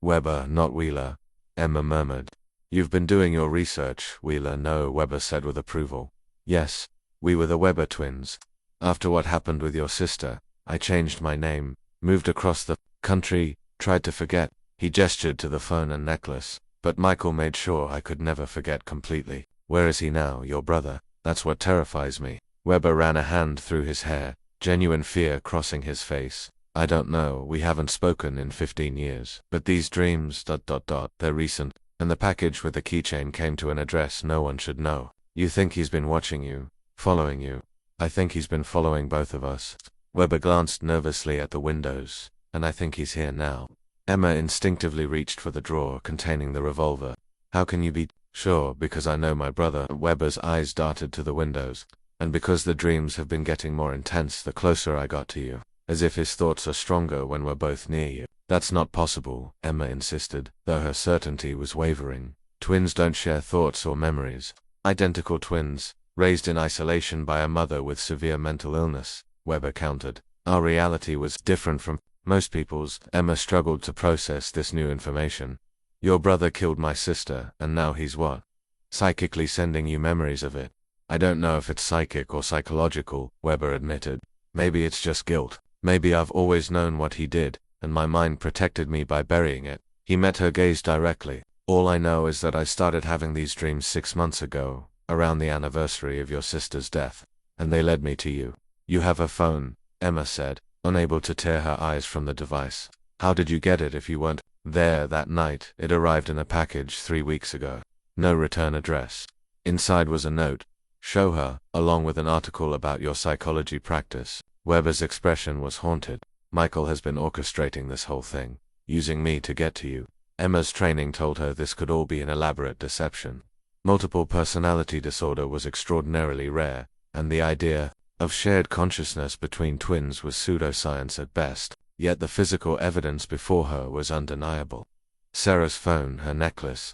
Weber, not Wheeler, Emma murmured. You've been doing your research, Wheeler. No, Weber said with approval. Yes, we were the Weber twins. After what happened with your sister, I changed my name, moved across the country, tried to forget. He gestured to the phone and necklace, but Michael made sure I could never forget completely. Where is he now, your brother? That's what terrifies me. Weber ran a hand through his hair, genuine fear crossing his face. I don't know, we haven't spoken in 15 years. But these dreams, they're recent, and the package with the keychain came to an address no one should know. You think he's been watching you, following you? I think he's been following both of us. Weber glanced nervously at the windows, and I think he's here now. Emma instinctively reached for the drawer containing the revolver. How can you be sure? Because I know my brother. Weber's eyes darted to the windows. And because the dreams have been getting more intense the closer I got to you. As if his thoughts are stronger when we're both near you. That's not possible, Emma insisted, though her certainty was wavering. Twins don't share thoughts or memories. Identical twins, raised in isolation by a mother with severe mental illness, Weber countered. Our reality was different from most people's. Emma struggled to process this new information. Your brother killed my sister, and now he's what? Psychically sending you memories of it. I don't know if it's psychic or psychological, Weber admitted. Maybe it's just guilt. Maybe I've always known what he did, and my mind protected me by burying it. He met her gaze directly. All I know is that I started having these dreams 6 months ago, around the anniversary of your sister's death, and they led me to you. You have her phone, Emma said, unable to tear her eyes from the device. How did you get it if you weren't there that night? It arrived in a package 3 weeks ago. No return address. Inside was a note. Show her, along with an article about your psychology practice. Weber's expression was haunted. Michael has been orchestrating this whole thing, using me to get to you. Emma's training told her this could all be an elaborate deception. Multiple personality disorder was extraordinarily rare, and the idea of shared consciousness between twins was pseudoscience at best, yet the physical evidence before her was undeniable. Sarah's phone, her necklace.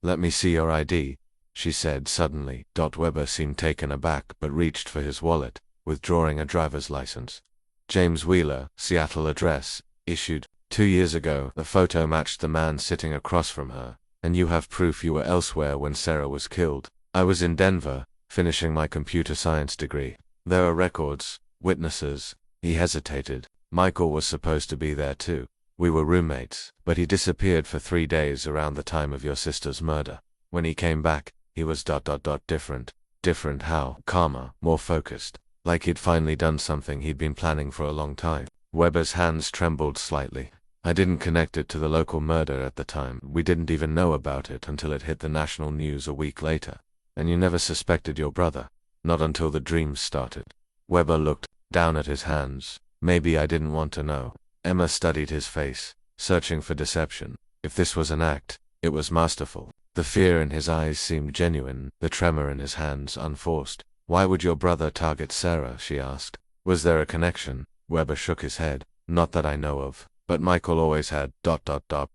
Let me see your ID, she said suddenly. Weber seemed taken aback but reached for his wallet, withdrawing a driver's license. James Wheeler, Seattle address, issued 2 years ago. The photo matched the man sitting across from her, and you have proof you were elsewhere when Sarah was killed. I was in Denver, finishing my computer science degree. There are records, witnesses. He hesitated. Michael was supposed to be there too. We were roommates, but he disappeared for 3 days around the time of your sister's murder. When he came back, he was different. Different how? Calmer, more focused. Like he'd finally done something he'd been planning for a long time. Weber's hands trembled slightly. I didn't connect it to the local murder at the time. We didn't even know about it until it hit the national news a week later. And you never suspected your brother. Not until the dreams started. Weber looked down at his hands. Maybe I didn't want to know. Emma studied his face, searching for deception. If this was an act, it was masterful. The fear in his eyes seemed genuine, the tremor in his hands unforced. Why would your brother target Sarah? She asked. Was there a connection? Weber shook his head. Not that I know of. But Michael always had ...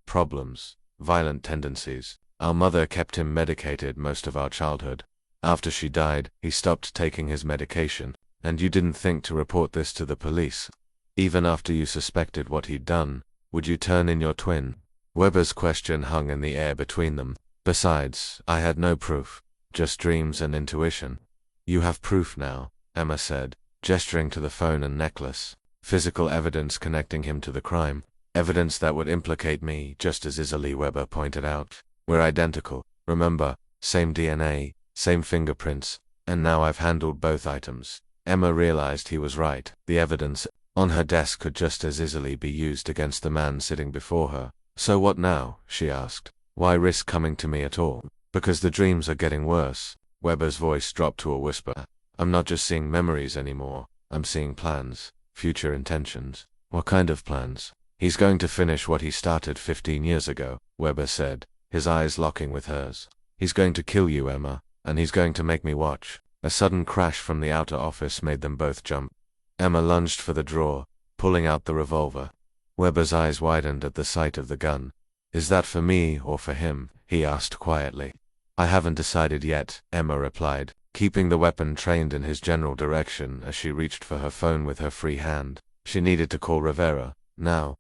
problems, violent tendencies. Our mother kept him medicated most of our childhood. After she died, he stopped taking his medication. And you didn't think to report this to the police? Even after you suspected what he'd done, would you turn in your twin? Weber's question hung in the air between them. Besides, I had no proof. Just dreams and intuition. You have proof now, Emma said, gesturing to the phone and necklace. Physical evidence connecting him to the crime. Evidence that would implicate me, just as easily, Weber pointed out. We're identical. Remember, same DNA, same fingerprints. And now I've handled both items. Emma realized he was right. The evidence on her desk could just as easily be used against the man sitting before her. So what now? She asked. Why risk coming to me at all? Because the dreams are getting worse. Weber's voice dropped to a whisper. I'm not just seeing memories anymore. I'm seeing plans. Future intentions. What kind of plans? He's going to finish what he started 15 years ago, Weber said, his eyes locking with hers. He's going to kill you, Emma, and he's going to make me watch. A sudden crash from the outer office made them both jump. Emma lunged for the drawer, pulling out the revolver. Weber's eyes widened at the sight of the gun. Is that for me or for him? He asked quietly. I haven't decided yet, Emma replied, keeping the weapon trained in his general direction as she reached for her phone with her free hand. She needed to call Rivera, now.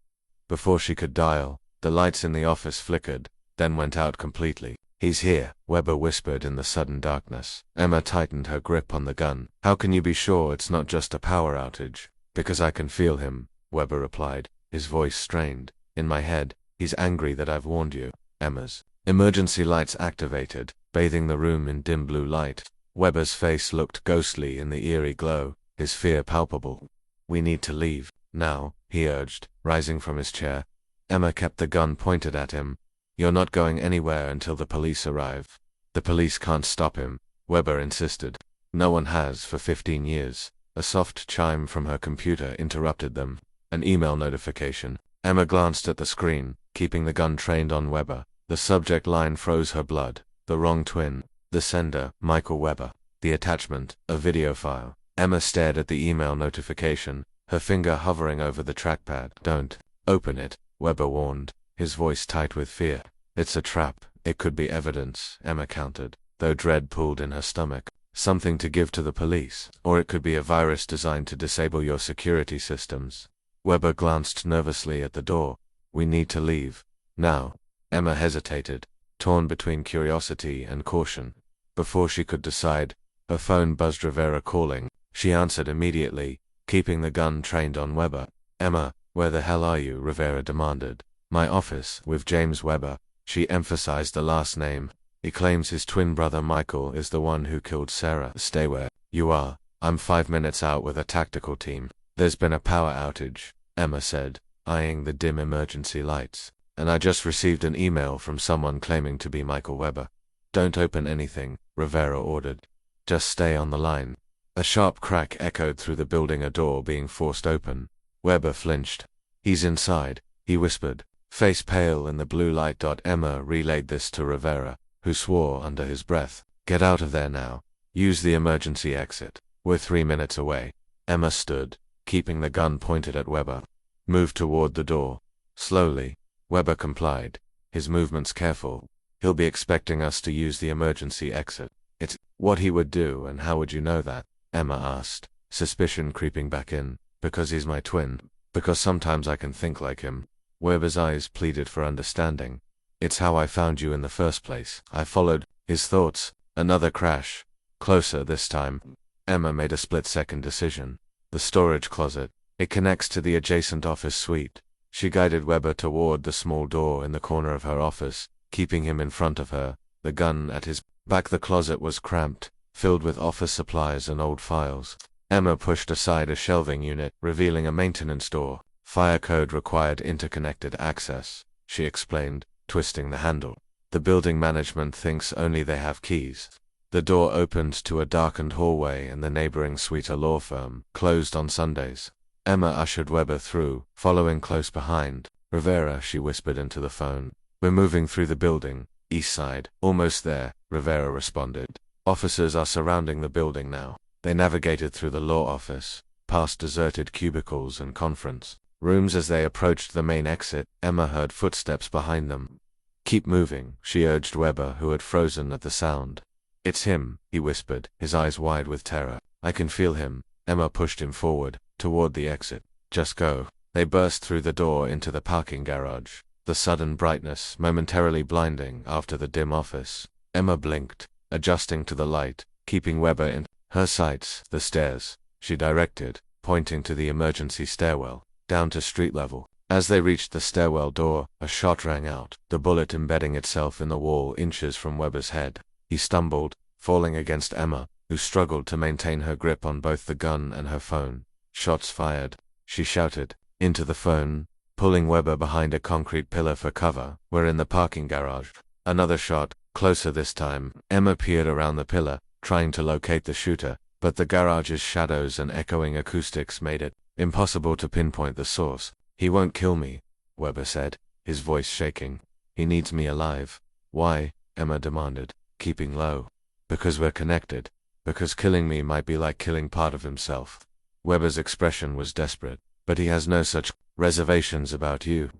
Before she could dial, the lights in the office flickered, then went out completely. He's here, Weber whispered in the sudden darkness. Emma tightened her grip on the gun. How can you be sure it's not just a power outage? Because I can feel him, Weber replied, his voice strained. In my head, he's angry that I've warned you. Emma's emergency lights activated, bathing the room in dim blue light. Weber's face looked ghostly in the eerie glow, his fear palpable. We need to leave, now, he urged, rising from his chair. Emma kept the gun pointed at him. You're not going anywhere until the police arrive. The police can't stop him, Weber insisted. No one has for 15 years. A soft chime from her computer interrupted them. An email notification. Emma glanced at the screen, keeping the gun trained on Weber. The subject line froze her blood. The wrong twin. The sender, Michael Weber. The attachment, a video file. Emma stared at the email notification, her finger hovering over the trackpad. Don't open it, Weber warned, his voice tight with fear. It's a trap. It could be evidence, Emma countered, though dread pulled in her stomach. Something to give to the police. Or it could be a virus designed to disable your security systems. Weber glanced nervously at the door. We need to leave. Now. Emma hesitated, torn between curiosity and caution. Before she could decide, her phone buzzed. Rivera calling. She answered immediately, keeping the gun trained on Weber. Emma, where the hell are you? Rivera demanded. My office, with James Weber. She emphasized the last name. He claims his twin brother Michael is the one who killed Sarah. Stay where you are. I'm 5 minutes out with a tactical team. There's been a power outage, Emma said, eyeing the dim emergency lights. And I just received an email from someone claiming to be Michael Weber. Don't open anything, Rivera ordered. Just stay on the line. A sharp crack echoed through the building, a door being forced open. Weber flinched. He's inside, he whispered, face pale in the blue light. Emma relayed this to Rivera, who swore under his breath. Get out of there now. Use the emergency exit. We're 3 minutes away. Emma stood, keeping the gun pointed at Weber. Move toward the door. Slowly. Weber complied, his movements careful. He'll be expecting us to use the emergency exit. It's what he would do, and how would you know that? Emma asked, suspicion creeping back in. Because he's my twin. Because sometimes I can think like him. Weber's eyes pleaded for understanding. It's how I found you in the first place. I followed his thoughts. Another crash. Closer this time. Emma made a split-second decision. The storage closet. It connects to the adjacent office suite. She guided Weber toward the small door in the corner of her office, keeping him in front of her, the gun at his back. The closet was cramped, filled with office supplies and old files. Emma pushed aside a shelving unit, revealing a maintenance door. Fire code required interconnected access, she explained, twisting the handle. The building management thinks only they have keys. The door opened to a darkened hallway and the neighboring suite, a law firm, closed on Sundays. Emma ushered Weber through, following close behind. Rivera, she whispered into the phone. We're moving through the building, east side. Almost there, Rivera responded. Officers are surrounding the building now. They navigated through the law office, past deserted cubicles and conference rooms. As they approached the main exit, Emma heard footsteps behind them. Keep moving, she urged Weber, who had frozen at the sound. It's him, he whispered, his eyes wide with terror. I can feel him. Emma pushed him forward, toward the exit. Just go. They burst through the door into the parking garage, the sudden brightness momentarily blinding after the dim office. Emma blinked, adjusting to the light, keeping Weber in her sights. The stairs, she directed, pointing to the emergency stairwell, down to street level. As they reached the stairwell door, a shot rang out, the bullet embedding itself in the wall inches from Weber's head. He stumbled, falling against Emma, who struggled to maintain her grip on both the gun and her phone. Shots fired, she shouted, into the phone, pulling Weber behind a concrete pillar for cover. We're in the parking garage. Another shot, closer this time. Emma peered around the pillar, trying to locate the shooter, but the garage's shadows and echoing acoustics made it impossible to pinpoint the source. He won't kill me, Weber said, his voice shaking. He needs me alive. Why? Emma demanded, keeping low. Because we're connected. Because killing me might be like killing part of himself. Weber's expression was desperate. But he has no such reservations about you.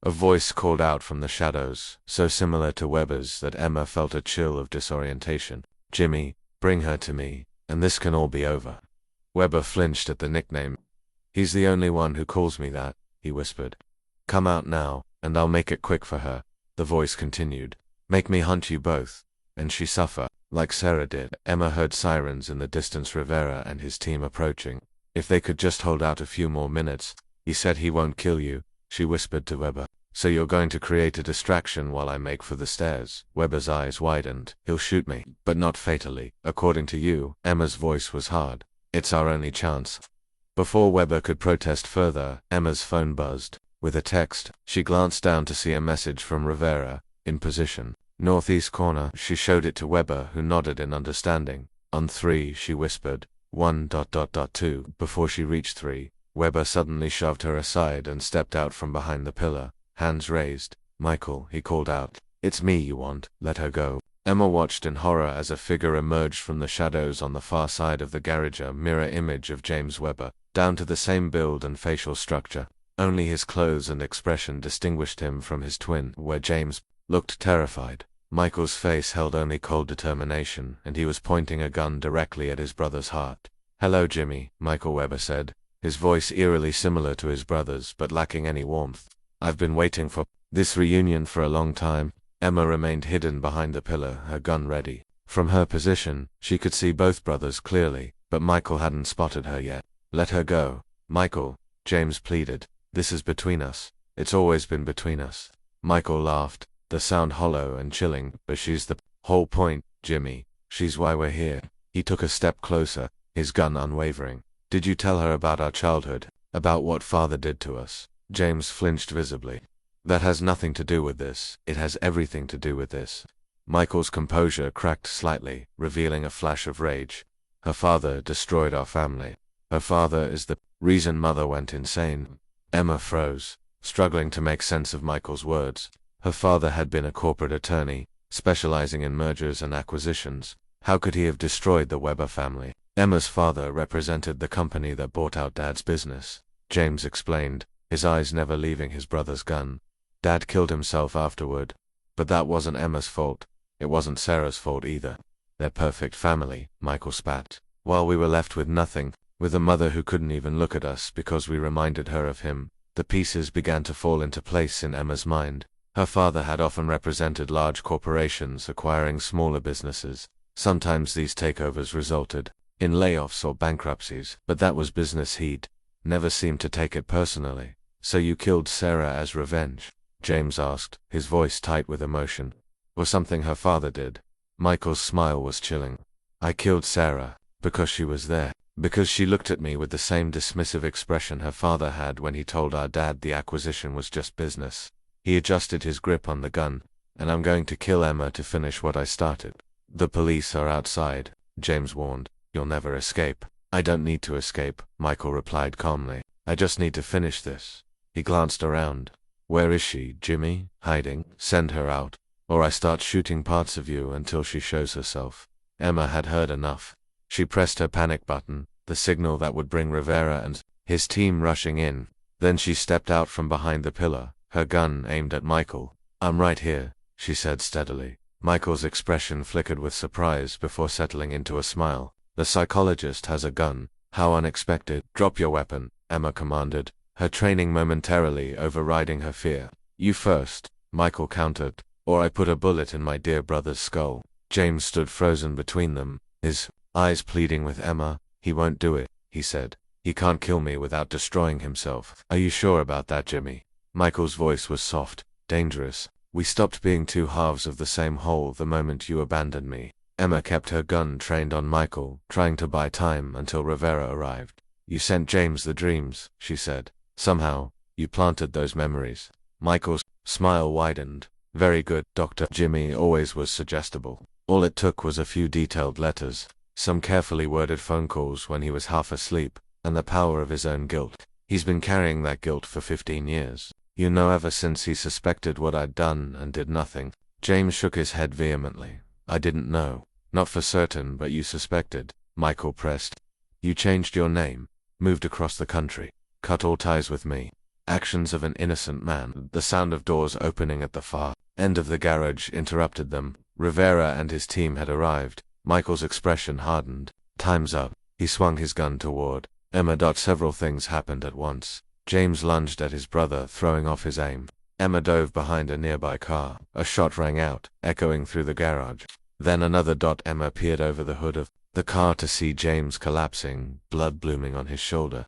A voice called out from the shadows, so similar to Weber's that Emma felt a chill of disorientation. Jimmy, bring her to me, and this can all be over. Weber flinched at the nickname. He's the only one who calls me that, he whispered. Come out now, and I'll make it quick for her, the voice continued. Make me hunt you both, and she suffer, like Sarah did. Emma heard sirens in the distance, Rivera and his team approaching. If they could just hold out a few more minutes. He said he won't kill you, she whispered to Weber. So you're going to create a distraction while I make for the stairs. Weber's eyes widened. He'll shoot me, but not fatally, according to you. Emma's voice was hard. It's our only chance. Before Weber could protest further, Emma's phone buzzed. With a text, she glanced down to see a message from Rivera, in position. Northeast corner. She showed it to Weber, who nodded in understanding. On 3, she whispered. 1.2. Before she reached 3, Weber suddenly shoved her aside and stepped out from behind the pillar, hands raised. Michael, he called out. It's me you want. Let her go. Emma watched in horror as a figure emerged from the shadows on the far side of the garage, a mirror image of James Weber, down to the same build and facial structure. Only his clothes and expression distinguished him from his twin, where James looked terrified. Michael's face held only cold determination, and he was pointing a gun directly at his brother's heart. Hello, Jimmy, Michael Weber said, his voice eerily similar to his brother's but lacking any warmth. I've been waiting for this reunion for a long time. Emma remained hidden behind the pillar, her gun ready. From her position, she could see both brothers clearly, but Michael hadn't spotted her yet. Let her go. Michael, James pleaded. This is between us. It's always been between us. Michael laughed, the sound hollow and chilling. But she's the whole point, Jimmy. She's why we're here. He took a step closer, his gun unwavering. Did you tell her about our childhood? About what father did to us? James flinched visibly. That has nothing to do with this. It has everything to do with this. Michael's composure cracked slightly, revealing a flash of rage. Her father destroyed our family. Her father is the reason Mother went insane. Emma froze, struggling to make sense of Michael's words. Her father had been a corporate attorney, specializing in mergers and acquisitions. How could he have destroyed the Weber family? Emma's father represented the company that bought out Dad's business. James explained, his eyes never leaving his brother's gun. Dad killed himself afterward. But that wasn't Emma's fault. It wasn't Sarah's fault either. Their perfect family, Michael spat. While we were left with nothing, with a mother who couldn't even look at us because we reminded her of him, the pieces began to fall into place in Emma's mind. Her father had often represented large corporations acquiring smaller businesses. Sometimes these takeovers resulted in layoffs or bankruptcies, but that was business. He'd never seemed to take it personally. So you killed Sarah as revenge? James asked, his voice tight with emotion. Or something her father did? Michael's smile was chilling. I killed Sarah because she was there. Because she looked at me with the same dismissive expression her father had when he told our dad the acquisition was just business. He adjusted his grip on the gun, and I'm going to kill Emma to finish what I started. The police are outside, James warned. You'll never escape. I don't need to escape, Michael replied calmly. I just need to finish this. He glanced around. Where is she, Jimmy? Hiding? Send her out, or I start shooting parts of you until she shows herself. Emma had heard enough. She pressed her panic button, the signal that would bring Rivera and his team rushing in. Then she stepped out from behind the pillar, her gun aimed at Michael. I'm right here, she said steadily. Michael's expression flickered with surprise before settling into a smile. The psychologist has a gun. How unexpected. Drop your weapon, Emma commanded, her training momentarily overriding her fear. You first, Michael countered, or I put a bullet in my dear brother's skull. James stood frozen between them, his eyes pleading with Emma. He won't do it, he said. He can't kill me without destroying himself. Are you sure about that, Jimmy? Michael's voice was soft, dangerous. We stopped being two halves of the same whole the moment you abandoned me. Emma kept her gun trained on Michael, trying to buy time until Rivera arrived. You sent James the dreams, she said. Somehow, you planted those memories. Michael's smile widened. Very good, Doctor. Jimmy always was suggestible. All it took was a few detailed letters, some carefully worded phone calls when he was half asleep, and the power of his own guilt. He's been carrying that guilt for 15 years. You know, ever since he suspected what I'd done and did nothing. James shook his head vehemently. I didn't know. Not for certain, but you suspected. Michael pressed. You changed your name, moved across the country, cut all ties with me. Actions of an innocent man. The sound of doors opening at the far end of the garage interrupted them. Rivera and his team had arrived. Michael's expression hardened. Time's up. He swung his gun toward Emma. Several things happened at once. James lunged at his brother, throwing off his aim. Emma dove behind a nearby car. A shot rang out, echoing through the garage. Then another. Emma peered over the hood of the car to see James collapsing, blood blooming on his shoulder.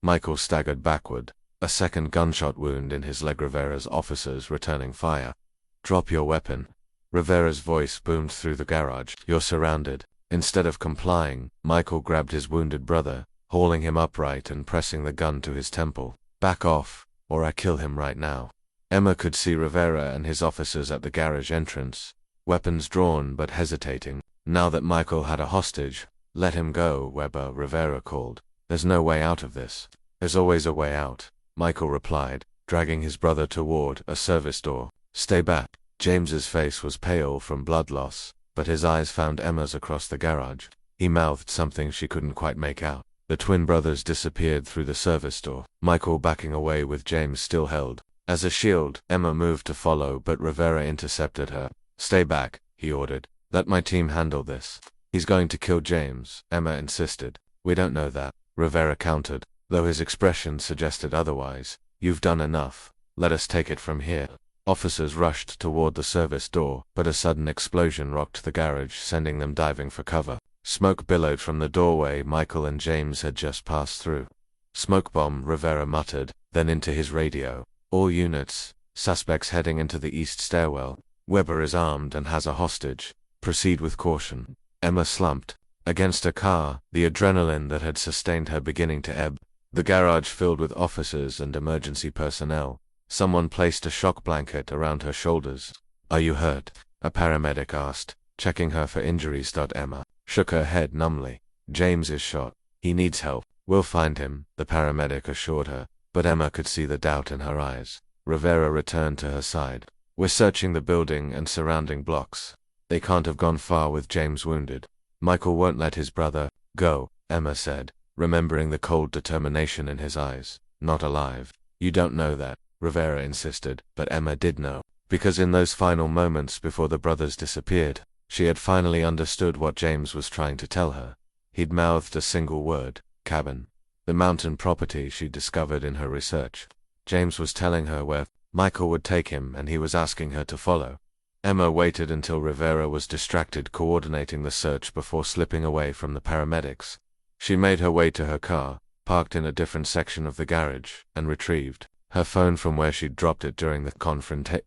Michael staggered backward, a second gunshot wound in his leg. Rivera's officers returning fire. Drop your weapon. Rivera's voice boomed through the garage. You're surrounded. Instead of complying, Michael grabbed his wounded brother, hauling him upright and pressing the gun to his temple. Back off, or I kill him right now. Emma could see Rivera and his officers at the garage entrance, weapons drawn but hesitating. Now that Michael had a hostage, let him go, Weber, Rivera called. There's no way out of this. There's always a way out, Michael replied, dragging his brother toward a service door. Stay back. James's face was pale from blood loss, but his eyes found Emma's across the garage. He mouthed something she couldn't quite make out. The twin brothers disappeared through the service door, Michael backing away with James still held as a shield. Emma moved to follow, but Rivera intercepted her. Stay back, he ordered. Let my team handle this. He's going to kill James, Emma insisted. We don't know that, Rivera countered, though his expression suggested otherwise. You've done enough. Let us take it from here. Officers rushed toward the service door, but a sudden explosion rocked the garage, sending them diving for cover. Smoke billowed from the doorway Michael and James had just passed through. Smoke bomb, Rivera muttered, then into his radio. All units, suspects heading into the east stairwell. Weber is armed and has a hostage. Proceed with caution. Emma slumped against a car, the adrenaline that had sustained her beginning to ebb. The garage filled with officers and emergency personnel. Someone placed a shock blanket around her shoulders. Are you hurt? A paramedic asked, checking her for injuries. Emma shook her head numbly. James is shot. He needs help. We'll find him, the paramedic assured her, but Emma could see the doubt in her eyes. Rivera returned to her side. We're searching the building and surrounding blocks. They can't have gone far with James wounded. Michael won't let his brother go, Emma said, remembering the cold determination in his eyes. Not alive. You don't know that, Rivera insisted, but Emma did know, because in those final moments before the brothers disappeared, she had finally understood what James was trying to tell her. He'd mouthed a single word, cabin. The mountain property she'd discovered in her research. James was telling her where Michael would take him, and he was asking her to follow. Emma waited until Rivera was distracted coordinating the search before slipping away from the paramedics. She made her way to her car, parked in a different section of the garage, and retrieved her phone from where she'd dropped it during the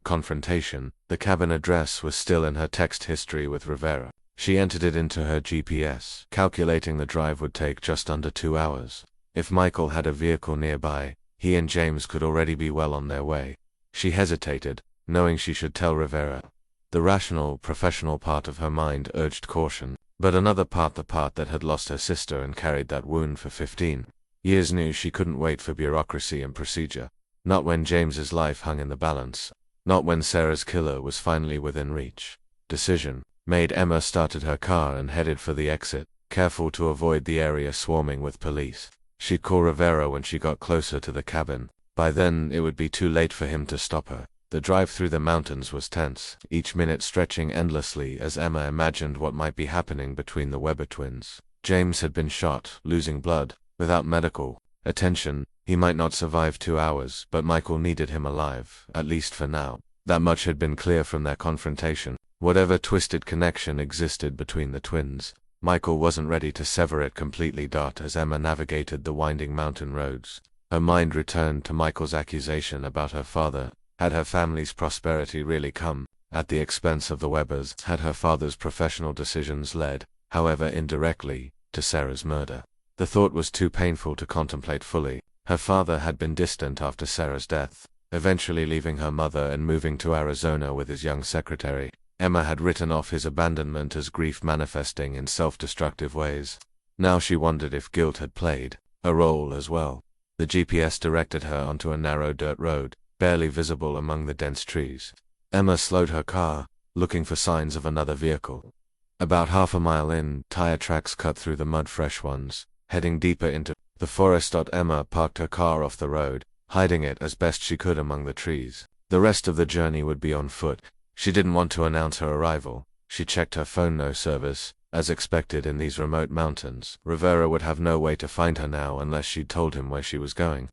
confrontation. The cabin address was still in her text history with Rivera. She entered it into her GPS, calculating the drive would take just under 2 hours. If Michael had a vehicle nearby, he and James could already be well on their way. She hesitated, knowing she should tell Rivera. The rational, professional part of her mind urged caution, but another part, the part that had lost her sister and carried that wound for 15 years, knew she couldn't wait for bureaucracy and procedure. Not when James's life hung in the balance. Not when Sarah's killer was finally within reach. Decision made. Emma started her car and headed for the exit, careful to avoid the area swarming with police. She'd call Rivera when she got closer to the cabin. By then, it would be too late for him to stop her. The drive through the mountains was tense, each minute stretching endlessly as Emma imagined what might be happening between the Weber twins. James had been shot, losing blood. Without medical attention, he might not survive 2 hours, but Michael needed him alive, at least for now. That much had been clear from their confrontation. Whatever twisted connection existed between the twins, Michael wasn't ready to sever it completely. As Emma navigated the winding mountain roads, her mind returned to Michael's accusation about her father. Had her family's prosperity really come at the expense of the Webers? Had her father's professional decisions led, however indirectly, to Sarah's murder? The thought was too painful to contemplate fully. Her father had been distant after Sarah's death, eventually leaving her mother and moving to Arizona with his young secretary. Emma had written off his abandonment as grief manifesting in self-destructive ways. Now she wondered if guilt had played a role as well. The GPS directed her onto a narrow dirt road, barely visible among the dense trees. Emma slowed her car, looking for signs of another vehicle. About half a mile in, tire tracks cut through the mud, fresh ones, heading deeper into the forest. Emma parked her car off the road, hiding it as best she could among the trees. The rest of the journey would be on foot. She didn't want to announce her arrival. She checked her phone. No service. As expected in these remote mountains, Rivera would have no way to find her now unless she'd told him where she was going.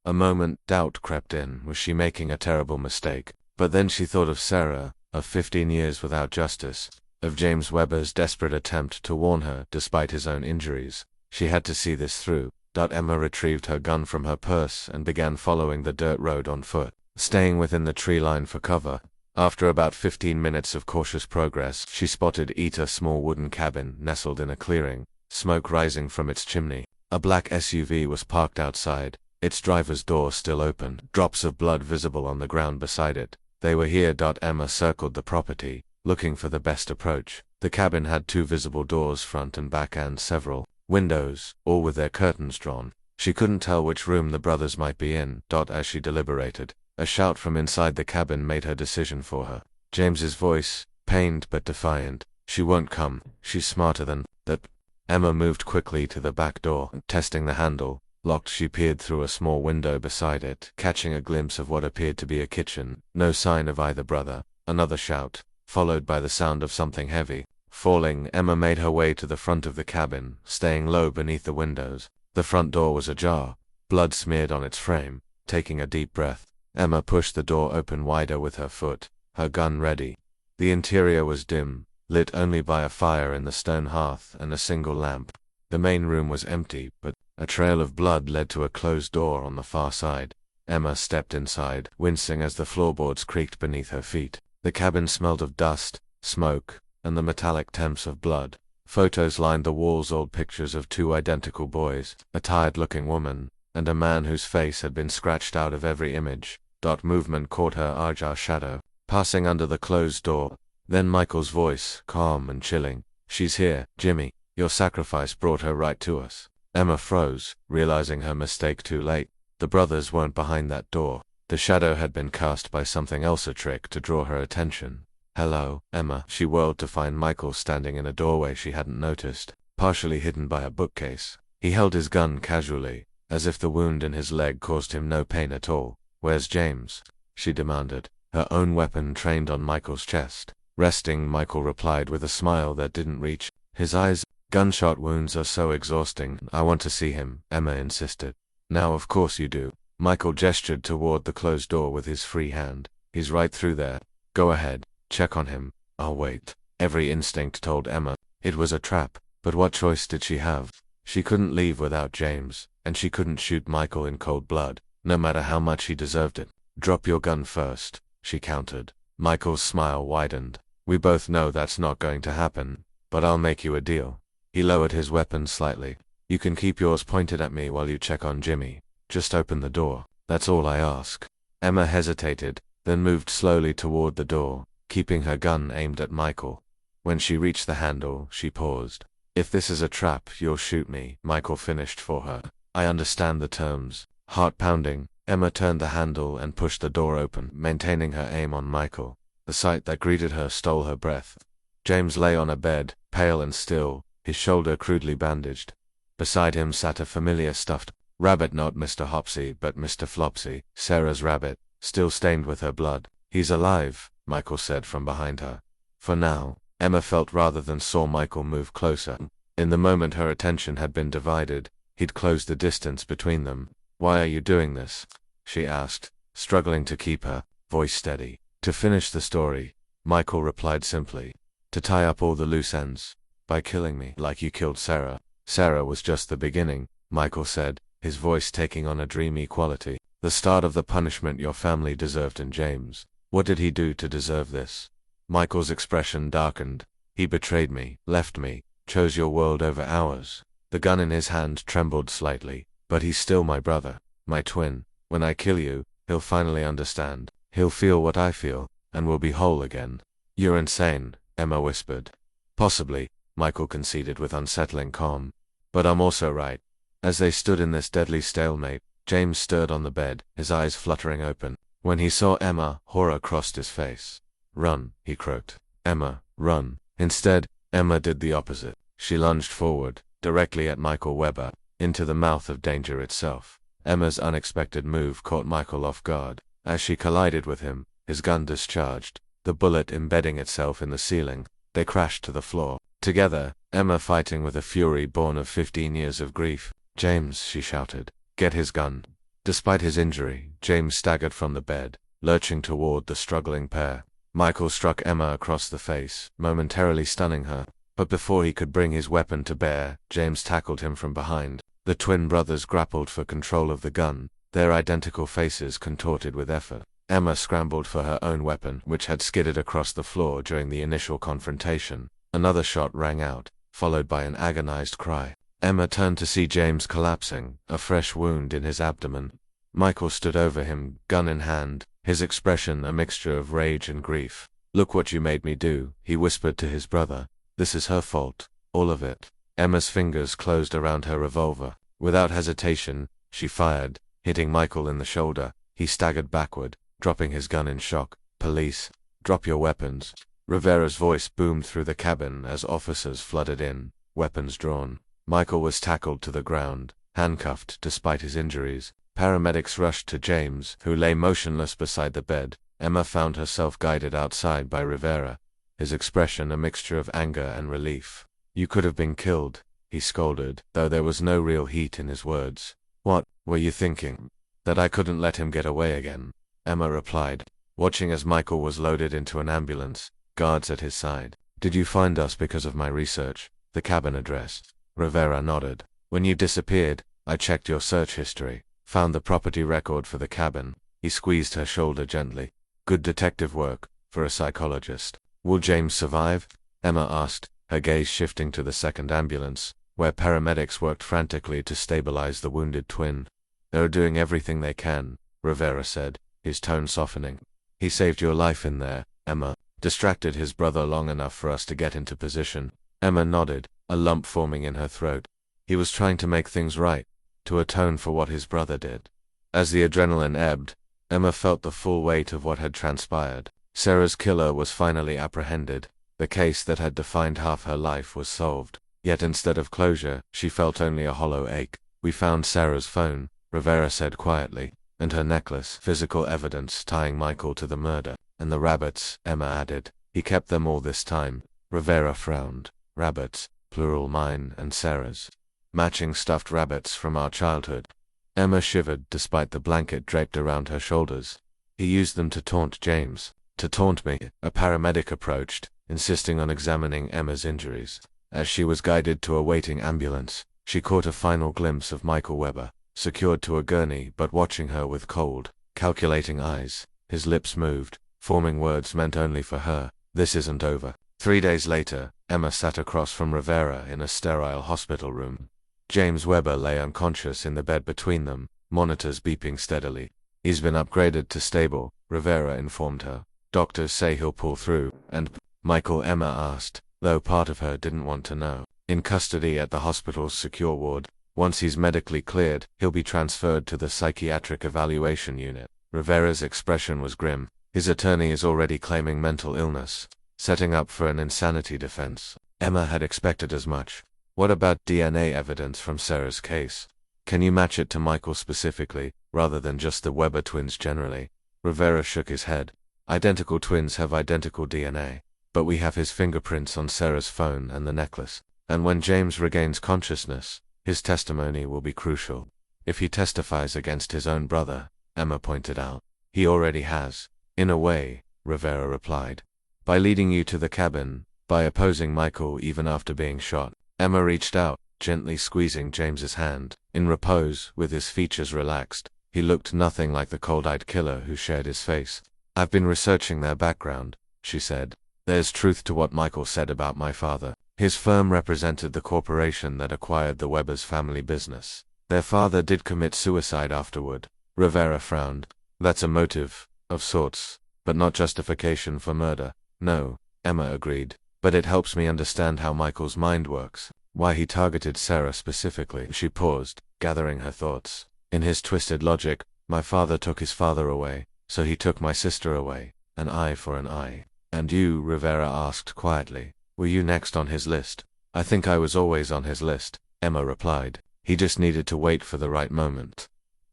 A moment, doubt crept in. Was she making a terrible mistake? But then she thought of Sarah, of 15 years without justice, of James Weber's desperate attempt to warn her despite his own injuries. She had to see this through. Emma retrieved her gun from her purse and began following the dirt road on foot, staying within the tree line for cover. After about 15 minutes of cautious progress, she spotted a small wooden cabin nestled in a clearing, smoke rising from its chimney. A black SUV was parked outside, its driver's door still open, drops of blood visible on the ground beside it. They were here. Emma circled the property, looking for the best approach. The cabin had 2 visible doors, front and back, and several windows, all with their curtains drawn. She couldn't tell which room the brothers might be in. As she deliberated, a shout from inside the cabin made her decision for her. James's voice, pained but defiant. "She won't come. She's smarter than that." Emma moved quickly to the back door, testing the handle. Locked. She peered through a small window beside it, catching a glimpse of what appeared to be a kitchen. No sign of either brother. Another shout, followed by the sound of something heavy falling. Emma made her way to the front of the cabin, staying low beneath the windows. The front door was ajar, blood smeared on its frame. Taking a deep breath, Emma pushed the door open wider with her foot, her gun ready. The interior was dim, lit only by a fire in the stone hearth and a single lamp. The main room was empty, but a trail of blood led to a closed door on the far side. Emma stepped inside, wincing as the floorboards creaked beneath her feet. The cabin smelled of dust, smoke, and the metallic temps of blood. Photos lined the walls, old pictures of 2 identical boys, a tired-looking woman, and a man whose face had been scratched out of every image. Movement caught her ajar shadow, passing under the closed door. Then Michael's voice, calm and chilling. "She's here, Jimmy. Your sacrifice brought her right to us." Emma froze, realizing her mistake too late. The brothers weren't behind that door. The shadow had been cast by something else, a trick to draw her attention. "Hello, Emma." She whirled to find Michael standing in a doorway she hadn't noticed, partially hidden by a bookcase. He held his gun casually, as if the wound in his leg caused him no pain at all. "Where's James?" she demanded, her own weapon trained on Michael's chest. "Resting," Michael replied with a smile that didn't reach his eyes. "Gunshot wounds are so exhausting. I want to see him," Emma insisted. "Now of course you do." Michael gestured toward the closed door with his free hand. "He's right through there. Go ahead, check on him. I'll wait." Every instinct told Emma it was a trap, but what choice did she have? She couldn't leave without James, and she couldn't shoot Michael in cold blood, no matter how much he deserved it. "Drop your gun first," she countered. Michael's smile widened. "We both know that's not going to happen." but I'll make you a deal. He lowered his weapon slightly. You can keep yours pointed at me while you check on Jimmy. Just open the door. That's all I ask. Emma hesitated, then moved slowly toward the door, keeping her gun aimed at Michael. When she reached the handle, she paused. If this is a trap, you'll shoot me, Michael finished for her. I understand the terms. Heart pounding, Emma turned the handle and pushed the door open, maintaining her aim on Michael. The sight that greeted her stole her breath. James lay on a bed, pale and still, his shoulder crudely bandaged. Beside him sat a familiar stuffed rabbit, not Mr. Hopsy, but Mr. Flopsy, Sarah's rabbit, still stained with her blood. He's alive, Michael said from behind her. For now, Emma felt rather than saw Michael move closer. In the moment her attention had been divided, he'd closed the distance between them. Why are you doing this? She asked, struggling to keep her voice steady. To finish the story, Michael replied simply. To tie up all the loose ends. By killing me, like you killed Sarah. Sarah was just the beginning, Michael said, his voice taking on a dreamy quality. The start of the punishment your family deserved. And James, what did he do to deserve this? Michael's expression darkened. He betrayed me, left me, chose your world over ours. The gun in his hand trembled slightly. But he's still my brother, my twin. When I kill you, he'll finally understand. He'll feel what I feel, and we'll be whole again. You're insane, Emma whispered. Possibly, Michael conceded with unsettling calm. But I'm also right. As they stood in this deadly stalemate, James stirred on the bed, his eyes fluttering open. When he saw Emma, horror crossed his face. Run, he croaked. Emma, run. Instead, Emma did the opposite. She lunged forward, directly at Michael Weber, into the mouth of danger itself. Emma's unexpected move caught Michael off guard. As she collided with him, his gun discharged, the bullet embedding itself in the ceiling. They crashed to the floor. Together, Emma fighting with a fury born of 15 years of grief. James, she shouted, get his gun. Despite his injury, James staggered from the bed, lurching toward the struggling pair. Michael struck Emma across the face, momentarily stunning her. But before he could bring his weapon to bear, James tackled him from behind. The twin brothers grappled for control of the gun, their identical faces contorted with effort. Emma scrambled for her own weapon, which had skidded across the floor during the initial confrontation. Another shot rang out, followed by an agonized cry. Emma turned to see James collapsing, a fresh wound in his abdomen. Michael stood over him, gun in hand, his expression a mixture of rage and grief. Look what you made me do, he whispered to his brother. This is her fault, all of it. Emma's fingers closed around her revolver. Without hesitation, she fired, hitting Michael in the shoulder. He staggered backward, dropping his gun in shock. Police, drop your weapons. Rivera's voice boomed through the cabin as officers flooded in, weapons drawn. Michael was tackled to the ground, handcuffed despite his injuries. Paramedics rushed to James, who lay motionless beside the bed. Emma found herself guided outside by Rivera, his expression a mixture of anger and relief. You could have been killed, he scolded, though there was no real heat in his words. What were you thinking? That I couldn't let him get away again, Emma replied, watching as Michael was loaded into an ambulance, guards at his side. Did you find us because of my research? The cabin addressed. Rivera nodded. When you disappeared, I checked your search history, found the property record for the cabin. He squeezed her shoulder gently. Good detective work, for a psychologist. Will James survive? Emma asked, her gaze shifting to the second ambulance, where paramedics worked frantically to stabilize the wounded twin. They're doing everything they can, Rivera said, his tone softening. He saved your life in there, Emma. Distracted his brother long enough for us to get into position. Emma nodded, a lump forming in her throat. He was trying to make things right, to atone for what his brother did. As the adrenaline ebbed, Emma felt the full weight of what had transpired. Sarah's killer was finally apprehended. The case that had defined half her life was solved. Yet instead of closure, she felt only a hollow ache. We found Sarah's phone, Rivera said quietly, and her necklace, physical evidence tying Michael to the murder. And the rabbits, Emma added. He kept them all this time. Rivera frowned. Rabbits, plural, mine and Sarah's. Matching stuffed rabbits from our childhood. Emma shivered despite the blanket draped around her shoulders. He used them to taunt James. To taunt me. A paramedic approached, insisting on examining Emma's injuries. As she was guided to a waiting ambulance, she caught a final glimpse of Michael Weber, secured to a gurney but watching her with cold, calculating eyes. His lips moved, forming words meant only for her. This isn't over. 3 days later, Emma sat across from Rivera in a sterile hospital room. James Weber lay unconscious in the bed between them, monitors beeping steadily. He's been upgraded to stable, Rivera informed her. Doctors say he'll pull through, and Michael, Emma asked, though part of her didn't want to know. In custody at the hospital's secure ward. Once he's medically cleared, he'll be transferred to the psychiatric evaluation unit. Rivera's expression was grim. His attorney is already claiming mental illness, setting up for an insanity defense. Emma had expected as much. What about DNA evidence from Sarah's case? Can you match it to Michael specifically, rather than just the Weber twins generally? Rivera shook his head. Identical twins have identical DNA, but we have his fingerprints on Sarah's phone and the necklace. And when James regains consciousness, his testimony will be crucial. If he testifies against his own brother, Emma pointed out. He already has. In a way, Rivera replied. By leading you to the cabin, by opposing Michael even after being shot. Emma reached out, gently squeezing James's hand. In repose, with his features relaxed, he looked nothing like the cold-eyed killer who shared his face. I've been researching their background, she said. There's truth to what Michael said about my father. His firm represented the corporation that acquired the Weber's family business. Their father did commit suicide afterward. Rivera frowned. That's a motive, of sorts, but not justification for murder. No, Emma agreed. But it helps me understand how Michael's mind works. Why he targeted Sarah specifically. She paused, gathering her thoughts. In his twisted logic, my father took his father away, so he took my sister away. An eye for an eye. And you, Rivera asked quietly. Were you next on his list? I think I was always on his list, Emma replied. He just needed to wait for the right moment.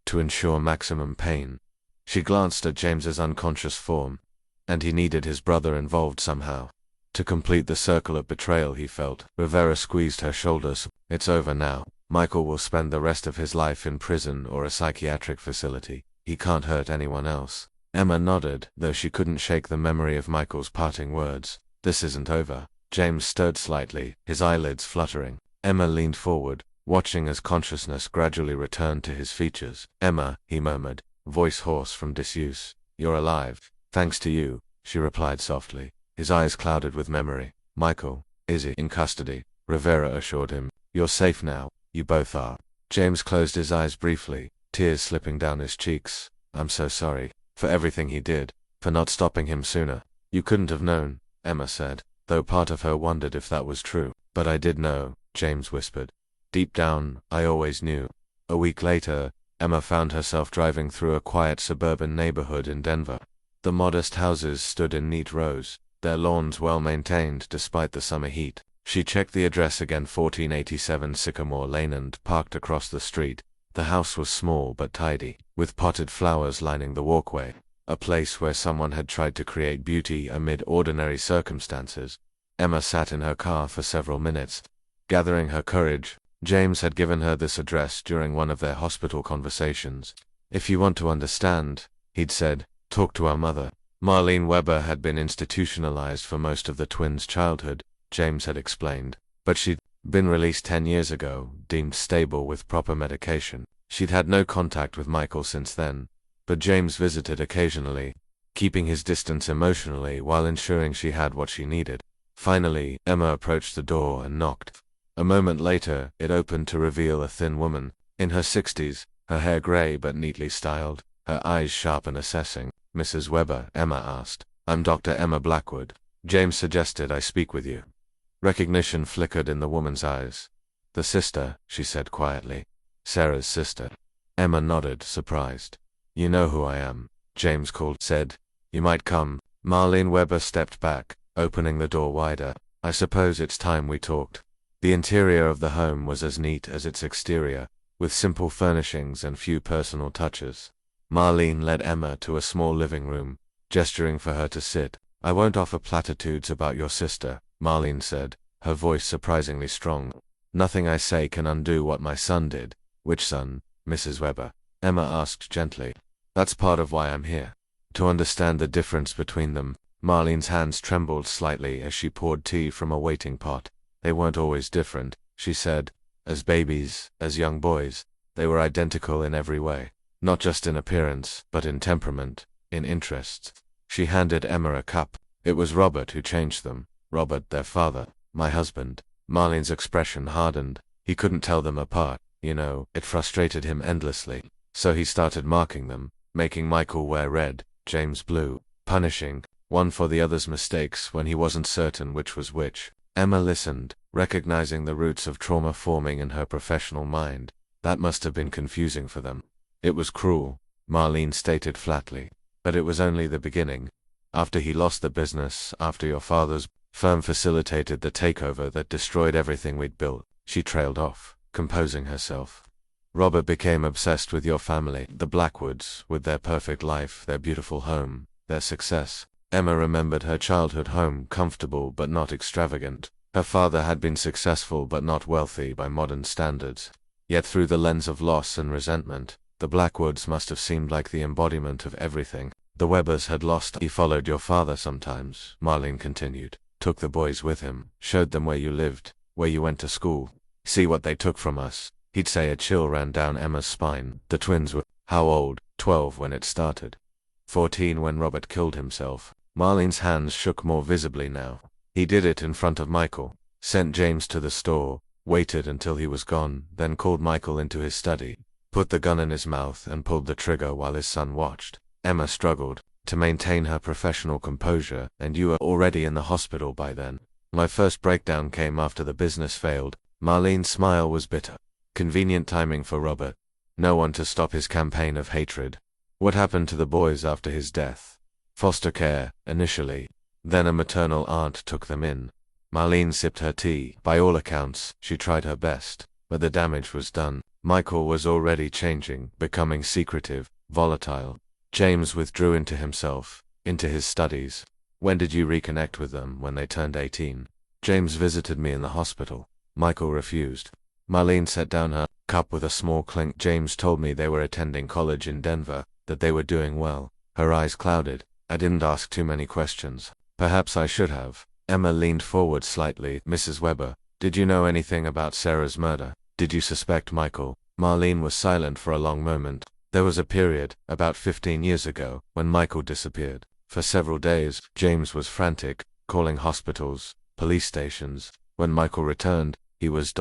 To ensure maximum pain. She glanced at James's unconscious form. And he needed his brother involved somehow. To complete the circle of betrayal he felt. Rivera squeezed her shoulders. It's over now. Michael will spend the rest of his life in prison or a psychiatric facility. He can't hurt anyone else. Emma nodded, though she couldn't shake the memory of Michael's parting words. This isn't over. James stirred slightly, his eyelids fluttering. Emma leaned forward, watching as consciousness gradually returned to his features. Emma, he murmured, voice hoarse from disuse. You're alive. Thanks to you, she replied softly. His eyes clouded with memory. Michael, is he in custody? Rivera assured him. You're safe now. You both are. James closed his eyes briefly, tears slipping down his cheeks. I'm so sorry. For everything he did. For not stopping him sooner. You couldn't have known, Emma said, though part of her wondered if that was true. But I did know, James whispered. Deep down, I always knew. A week later, Emma found herself driving through a quiet suburban neighborhood in Denver. The modest houses stood in neat rows, their lawns well maintained despite the summer heat. She checked the address again, 1487 Sycamore Lane, and parked across the street. The house was small but tidy, with potted flowers lining the walkway, a place where someone had tried to create beauty amid ordinary circumstances. Emma sat in her car for several minutes, gathering her courage. James had given her this address during one of their hospital conversations. If you want to understand, he'd said, talk to our mother. Marlene Weber had been institutionalized for most of the twins' childhood, James had explained, but she'd been released 10 years ago, deemed stable with proper medication. She'd had no contact with Michael since then, but James visited occasionally, keeping his distance emotionally while ensuring she had what she needed. Finally, Emma approached the door and knocked. A moment later, it opened to reveal a thin woman, in her 60s, her hair gray but neatly styled, her eyes sharp and assessing. Mrs. Weber, Emma asked. I'm Dr. Emma Blackwood. James suggested I speak with you. Recognition flickered in the woman's eyes. The sister, she said quietly. Sarah's sister. Emma nodded, surprised. You know who I am, James said. You might come. Marlene Weber stepped back, opening the door wider. I suppose it's time we talked. The interior of the home was as neat as its exterior, with simple furnishings and few personal touches. Marlene led Emma to a small living room, gesturing for her to sit. I won't offer platitudes about your sister, Marlene said, her voice surprisingly strong. Nothing I say can undo what my son did. Which son, Mrs. Weber? Emma asked gently. That's part of why I'm here. To understand the difference between them. Marlene's hands trembled slightly as she poured tea from a waiting pot. They weren't always different, she said. As babies, as young boys, they were identical in every way. Not just in appearance, but in temperament, in interests. She handed Emma a cup. It was Robert who changed them. Robert, their father. My husband. Marlene's expression hardened. He couldn't tell them apart. You know, it frustrated him endlessly. So he started marking them, making Michael wear red, James blue, punishing one for the other's mistakes when he wasn't certain which was which. Emma listened, recognizing the roots of trauma forming in her professional mind. That must have been confusing for them. It was cruel, Marlene stated flatly. But it was only the beginning. After he lost the business, after your father's firm facilitated the takeover that destroyed everything we'd built, she trailed off, composing herself. Robert became obsessed with your family, the Blackwoods, with their perfect life, their beautiful home, their success. Emma remembered her childhood home, comfortable but not extravagant. Her father had been successful but not wealthy by modern standards. Yet through the lens of loss and resentment, the Blackwoods must have seemed like the embodiment of everything the Webbers had lost. He followed your father sometimes, Marlene continued, took the boys with him, showed them where you lived, where you went to school. See what they took from us. He'd say. A chill ran down Emma's spine. The twins were, how old? 12 when it started. 14 when Robert killed himself. Marlene's hands shook more visibly now. He did it in front of Michael, sent James to the store, waited until he was gone, then called Michael into his study, put the gun in his mouth and pulled the trigger while his son watched. Emma struggled to maintain her professional composure, and you were already in the hospital by then. My first breakdown came after the business failed. Marlene's smile was bitter. Convenient timing for Robert. No one to stop his campaign of hatred. What happened to the boys after his death? Foster care, initially. Then a maternal aunt took them in. Marlene sipped her tea. By all accounts, she tried her best, but the damage was done. Michael was already changing, becoming secretive, volatile. James withdrew into himself, into his studies. When did you reconnect with them? When they turned 18. James visited me in the hospital. Michael refused. Marlene set down her cup with a small clink. James told me they were attending college in Denver, that they were doing well. Her eyes clouded. I didn't ask too many questions. Perhaps I should have. Emma leaned forward slightly. Mrs. Weber, did you know anything about Sarah's murder? Did you suspect Michael? Marlene was silent for a long moment. There was a period, about 15 years ago, when Michael disappeared. For several days, James was frantic, calling hospitals, police stations. When Michael returned, he was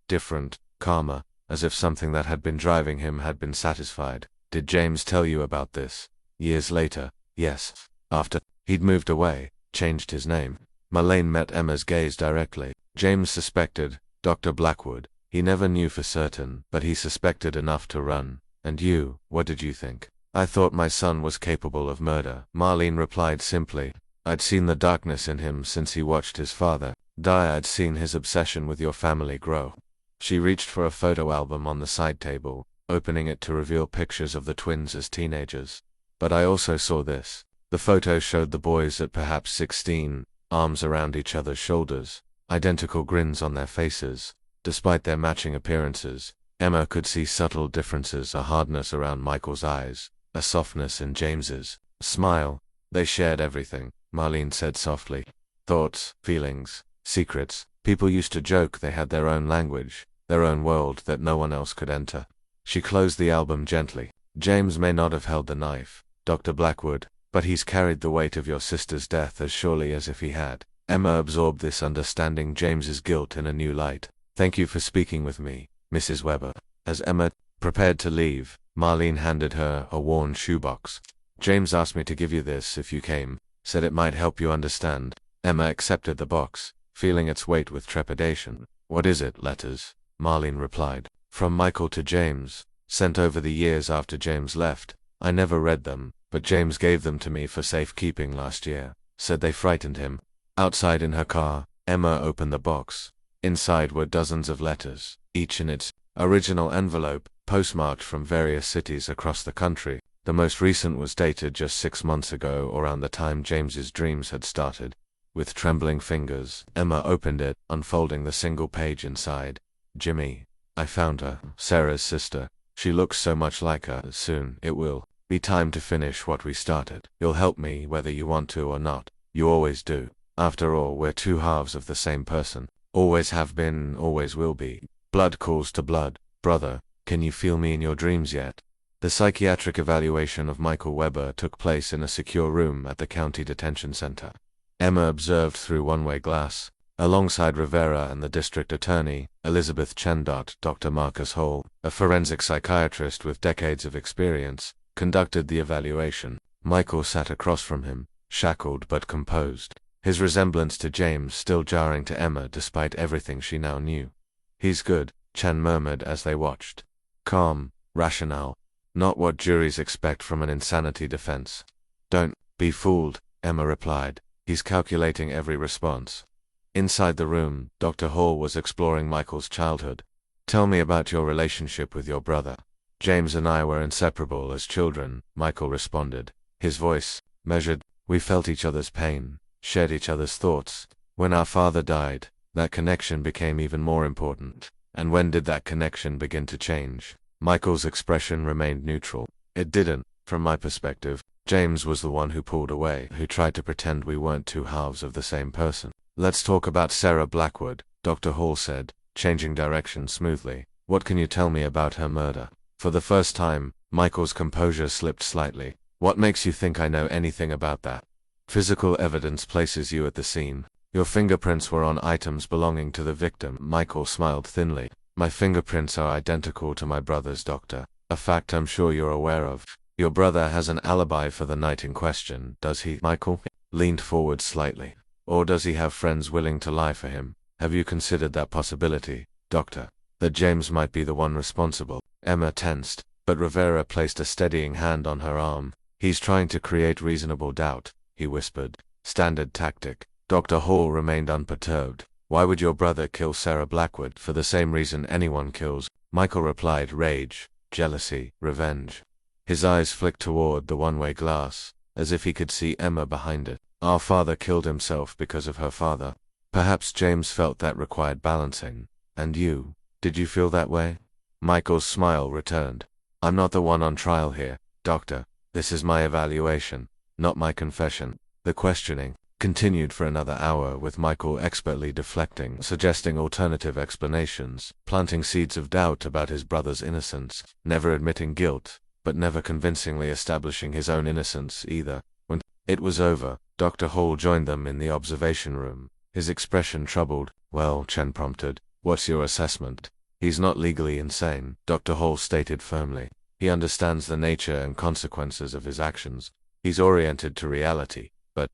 different, calmer, as if something that had been driving him had been satisfied. Did James tell you about this? Years later, yes. After he'd moved away, changed his name. Marlene met Emma's gaze directly. James suspected Dr. Blackwood. He never knew for certain, but he suspected enough to run. And you, what did you think? I thought my son was capable of murder, Marlene replied simply. I'd seen the darkness in him since he watched his father die. I'd seen his obsession with your family grow. She reached for a photo album on the side table, opening it to reveal pictures of the twins as teenagers. But I also saw this. The photo showed the boys at perhaps 16, arms around each other's shoulders, identical grins on their faces. Despite their matching appearances, Emma could see subtle differences, a hardness around Michael's eyes, a softness in James's smile. They shared everything, Marlene said softly. Thoughts, feelings, secrets. People used to joke they had their own language, their own world that no one else could enter. She closed the album gently. James may not have held the knife, Dr. Blackwood, but he's carried the weight of your sister's death as surely as if he had. Emma absorbed this, understanding James's guilt in a new light. Thank you for speaking with me, Mrs. Weber. As Emma prepared to leave, Marlene handed her a worn shoebox. James asked me to give you this if you came, said it might help you understand. Emma accepted the box, feeling its weight with trepidation. What is it? Letters, Marlene replied. From Michael to James, sent over the years after James left. I never read them, but James gave them to me for safekeeping last year. Said they frightened him. Outside in her car, Emma opened the box. Inside were dozens of letters, each in its original envelope, postmarked from various cities across the country. The most recent was dated just 6 months ago, around the time James's dreams had started. With trembling fingers, Emma opened it, unfolding the single page inside. Jimmy. I found her, Sarah's sister. She looks so much like her. Soon, it will be time to finish what we started. You'll help me whether you want to or not. You always do. After all, we're two halves of the same person. Always have been, always will be. Blood calls to blood. Brother, can you feel me in your dreams yet? The psychiatric evaluation of Michael Weber took place in a secure room at the county detention center. Emma observed through one-way glass, alongside Rivera and the district attorney, Elizabeth Chen. Dr. Marcus Hall, a forensic psychiatrist with decades of experience, conducted the evaluation. Michael sat across from him, shackled but composed, his resemblance to James still jarring to Emma despite everything she now knew. "He's good," Chen murmured as they watched. "Calm, rationale. Not what juries expect from an insanity defense." "Don't be fooled," Emma replied. "He's calculating every response." Inside the room, Dr. Hall was exploring Michael's childhood. "Tell me about your relationship with your brother." "James and I were inseparable as children," Michael responded, his voice measured. "We felt each other's pain, shared each other's thoughts. When our father died, that connection became even more important." "And when did that connection begin to change?" Michael's expression remained neutral. "It didn't, from my perspective. James was the one who pulled away, who tried to pretend we weren't two halves of the same person." "Let's talk about Sarah Blackwood," Dr. Hall said, changing direction smoothly. "What can you tell me about her murder?" For the first time, Michael's composure slipped slightly. "What makes you think I know anything about that?" "Physical evidence places you at the scene. Your fingerprints were on items belonging to the victim." Michael smiled thinly. "My fingerprints are identical to my brother's, doctor. A fact I'm sure you're aware of. Your brother has an alibi for the night in question, does he?" Michael leaned forward slightly. "Or does he have friends willing to lie for him? Have you considered that possibility, doctor? That James might be the one responsible?" Emma tensed, but Rivera placed a steadying hand on her arm. "He's trying to create reasonable doubt," he whispered. "Standard tactic." Dr. Hall remained unperturbed. "Why would your brother kill Sarah Blackwood?" "For the same reason anyone kills," Michael replied. "Rage, jealousy, revenge." His eyes flicked toward the one-way glass, as if he could see Emma behind it. "Our father killed himself because of her father. Perhaps James felt that required balancing. And you, did you feel that way?" Michael's smile returned. "I'm not the one on trial here, doctor. This is my evaluation, not my confession." The questioning continued for another hour, with Michael expertly deflecting, suggesting alternative explanations, planting seeds of doubt about his brother's innocence, never admitting guilt, but never convincingly establishing his own innocence either. When it was over, Dr. Hall joined them in the observation room, his expression troubled. "Well," Chen prompted, "what's your assessment?" "He's not legally insane," Dr. Hall stated firmly. "He understands the nature and consequences of his actions. He's oriented to reality, but ...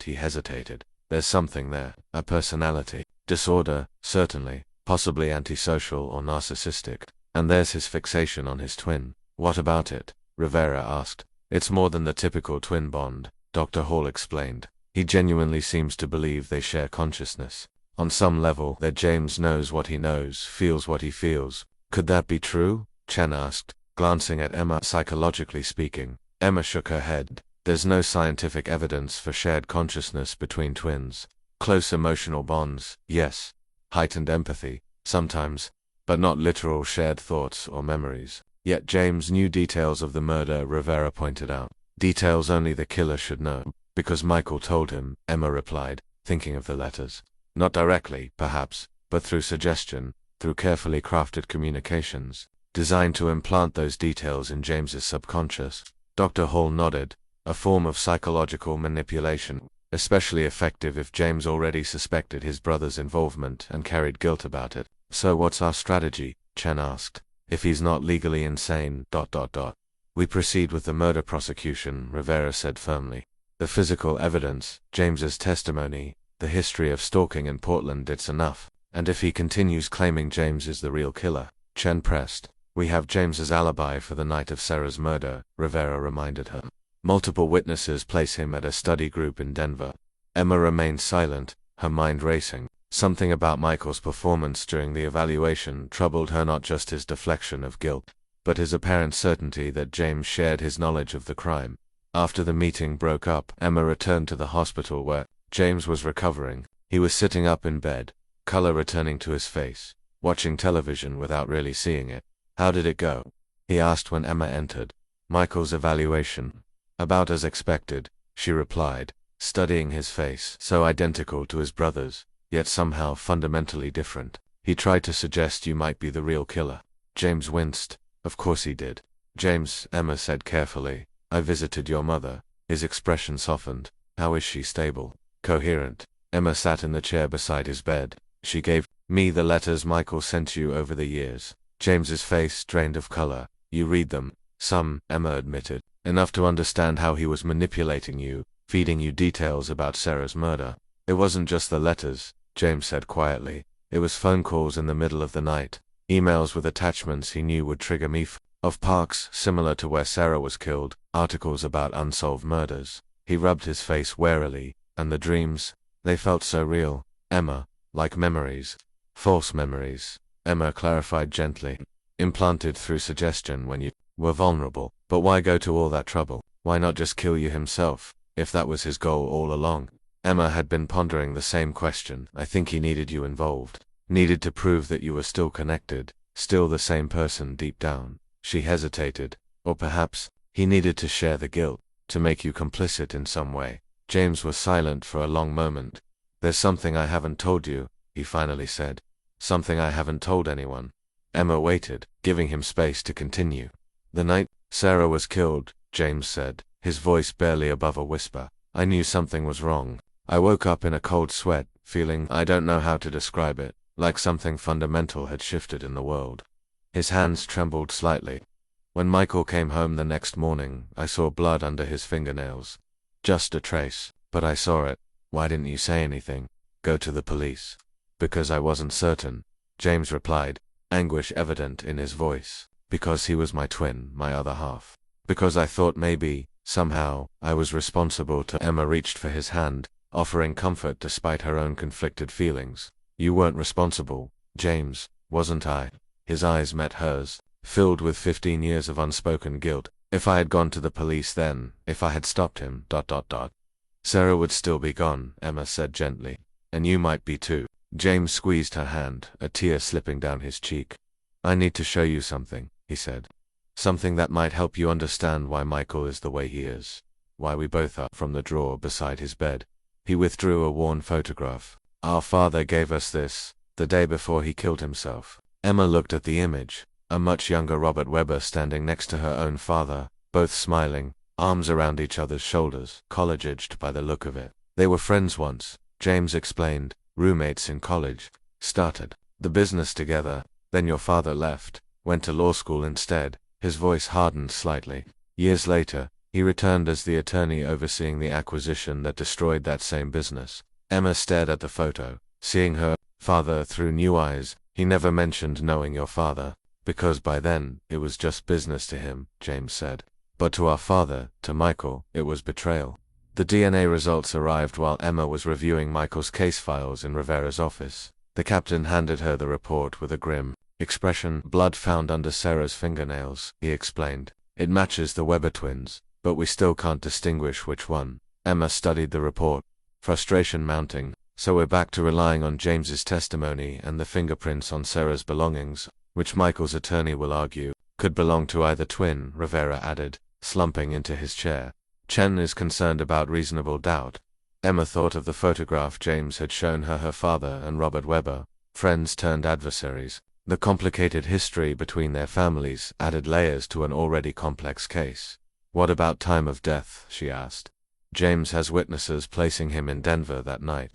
he hesitated. "There's something there, a personality disorder, certainly, possibly antisocial or narcissistic. And there's his fixation on his twin." "What about it?" Rivera asked. "It's more than the typical twin bond," Dr. Hall explained. "He genuinely seems to believe they share consciousness. On some level, that James knows what he knows, feels what he feels." "Could that be true?" Chen asked, glancing at Emma. "Psychologically speaking." Emma shook her head. "There's no scientific evidence for shared consciousness between twins. Close emotional bonds, yes. Heightened empathy, sometimes, but not literal shared thoughts or memories." "Yet James knew details of the murder," Rivera pointed out. "Details only the killer should know." "Because Michael told him," Emma replied, thinking of the letters. "Not directly, perhaps, but through suggestion, through carefully crafted communications, designed to implant those details in James's subconscious." Dr. Hall nodded. "A form of psychological manipulation, especially effective if James already suspected his brother's involvement and carried guilt about it." "So what's our strategy?" Chen asked. "If he's not legally insane, ... We proceed with the murder prosecution," Rivera said firmly. "The physical evidence, James's testimony, the history of stalking in Portland, it's enough. And if he continues claiming James is the real killer," Chen pressed. "We have James's alibi for the night of Sarah's murder," Rivera reminded her. "Multiple witnesses place him at a study group in Denver." Emma remained silent, her mind racing. Something about Michael's performance during the evaluation troubled her, not just his deflection of guilt, but his apparent certainty that James shared his knowledge of the crime. After the meeting broke up, Emma returned to the hospital where James was recovering. He was sitting up in bed, color returning to his face, watching television without really seeing it. "How did it go?" he asked when Emma entered. "Michael's evaluation. About as expected," she replied, studying his face, so identical to his brother's, yet somehow fundamentally different. "He tried to suggest you might be the real killer." James winced. "Of course he did." "James," Emma said carefully, "I visited your mother." His expression softened. "How is she? Stable?" coherent. Emma sat in the chair beside his bed. She gave me the letters Michael sent you over the years. James's face drained of color. You read them? Some, Emma admitted. Enough to understand how he was manipulating you, feeding you details about Sarah's murder. It wasn't just the letters, James said quietly. It was phone calls in the middle of the night, emails with attachments he knew would trigger me of parks similar to where Sarah was killed, articles about unsolved murders. He rubbed his face warily, and the dreams, they felt so real, Emma, like memories. False memories, Emma clarified gently. Implanted through suggestion when you were vulnerable. But why go to all that trouble? Why not just kill you himself, if that was his goal all along? Emma had been pondering the same question. I think he needed you involved. Needed to prove that you were still connected, still the same person deep down. She hesitated. Or perhaps, he needed to share the guilt, to make you complicit in some way. James was silent for a long moment. There's something I haven't told you, he finally said. Something I haven't told anyone. Emma waited, giving him space to continue. The night Sarah was killed, James said, his voice barely above a whisper, I knew something was wrong. I woke up in a cold sweat, feeling I don't know how to describe it, like something fundamental had shifted in the world. His hands trembled slightly. When Michael came home the next morning, I saw blood under his fingernails. Just a trace, but I saw it. Why didn't you say anything? Go to the police. Because I wasn't certain, James replied, anguish evident in his voice. Because he was my twin, my other half. Because I thought maybe, somehow, I was responsible to. Emma reached for his hand, offering comfort despite her own conflicted feelings. You weren't responsible, James, wasn't I? His eyes met hers, filled with 15 years of unspoken guilt. If I had gone to the police then, if I had stopped him, ... Sarah would still be gone, Emma said gently. And you might be too. James squeezed her hand, a tear slipping down his cheek. I need to show you something, he said. Something that might help you understand why Michael is the way he is. Why we both are. From the drawer beside his bed, he withdrew a worn photograph. Our father gave us this, the day before he killed himself. Emma looked at the image, a much younger Robert Webber standing next to her own father, both smiling, arms around each other's shoulders, college-aged by the look of it. They were friends once, James explained, roommates in college, started the business together, then your father left, went to law school instead. His voice hardened slightly. Years later, he returned as the attorney overseeing the acquisition that destroyed that same business. Emma stared at the photo, seeing her father through new eyes. He never mentioned knowing your father, because by then, it was just business to him, James said. But to our father, to Michael, it was betrayal. The DNA results arrived while Emma was reviewing Michael's case files in Rivera's office. The captain handed her the report with a grim expression. Blood found under Sarah's fingernails, he explained. It matches the Webber twins, but we still can't distinguish which one. Emma studied the report, frustration mounting. So we're back to relying on James's testimony and the fingerprints on Sarah's belongings, which Michael's attorney will argue could belong to either twin, Rivera added, slumping into his chair. Chen is concerned about reasonable doubt. Emma thought of the photograph James had shown her father and Robert Webber, friends turned adversaries. The complicated history between their families added layers to an already complex case. What about time of death, she asked. James has witnesses placing him in Denver that night.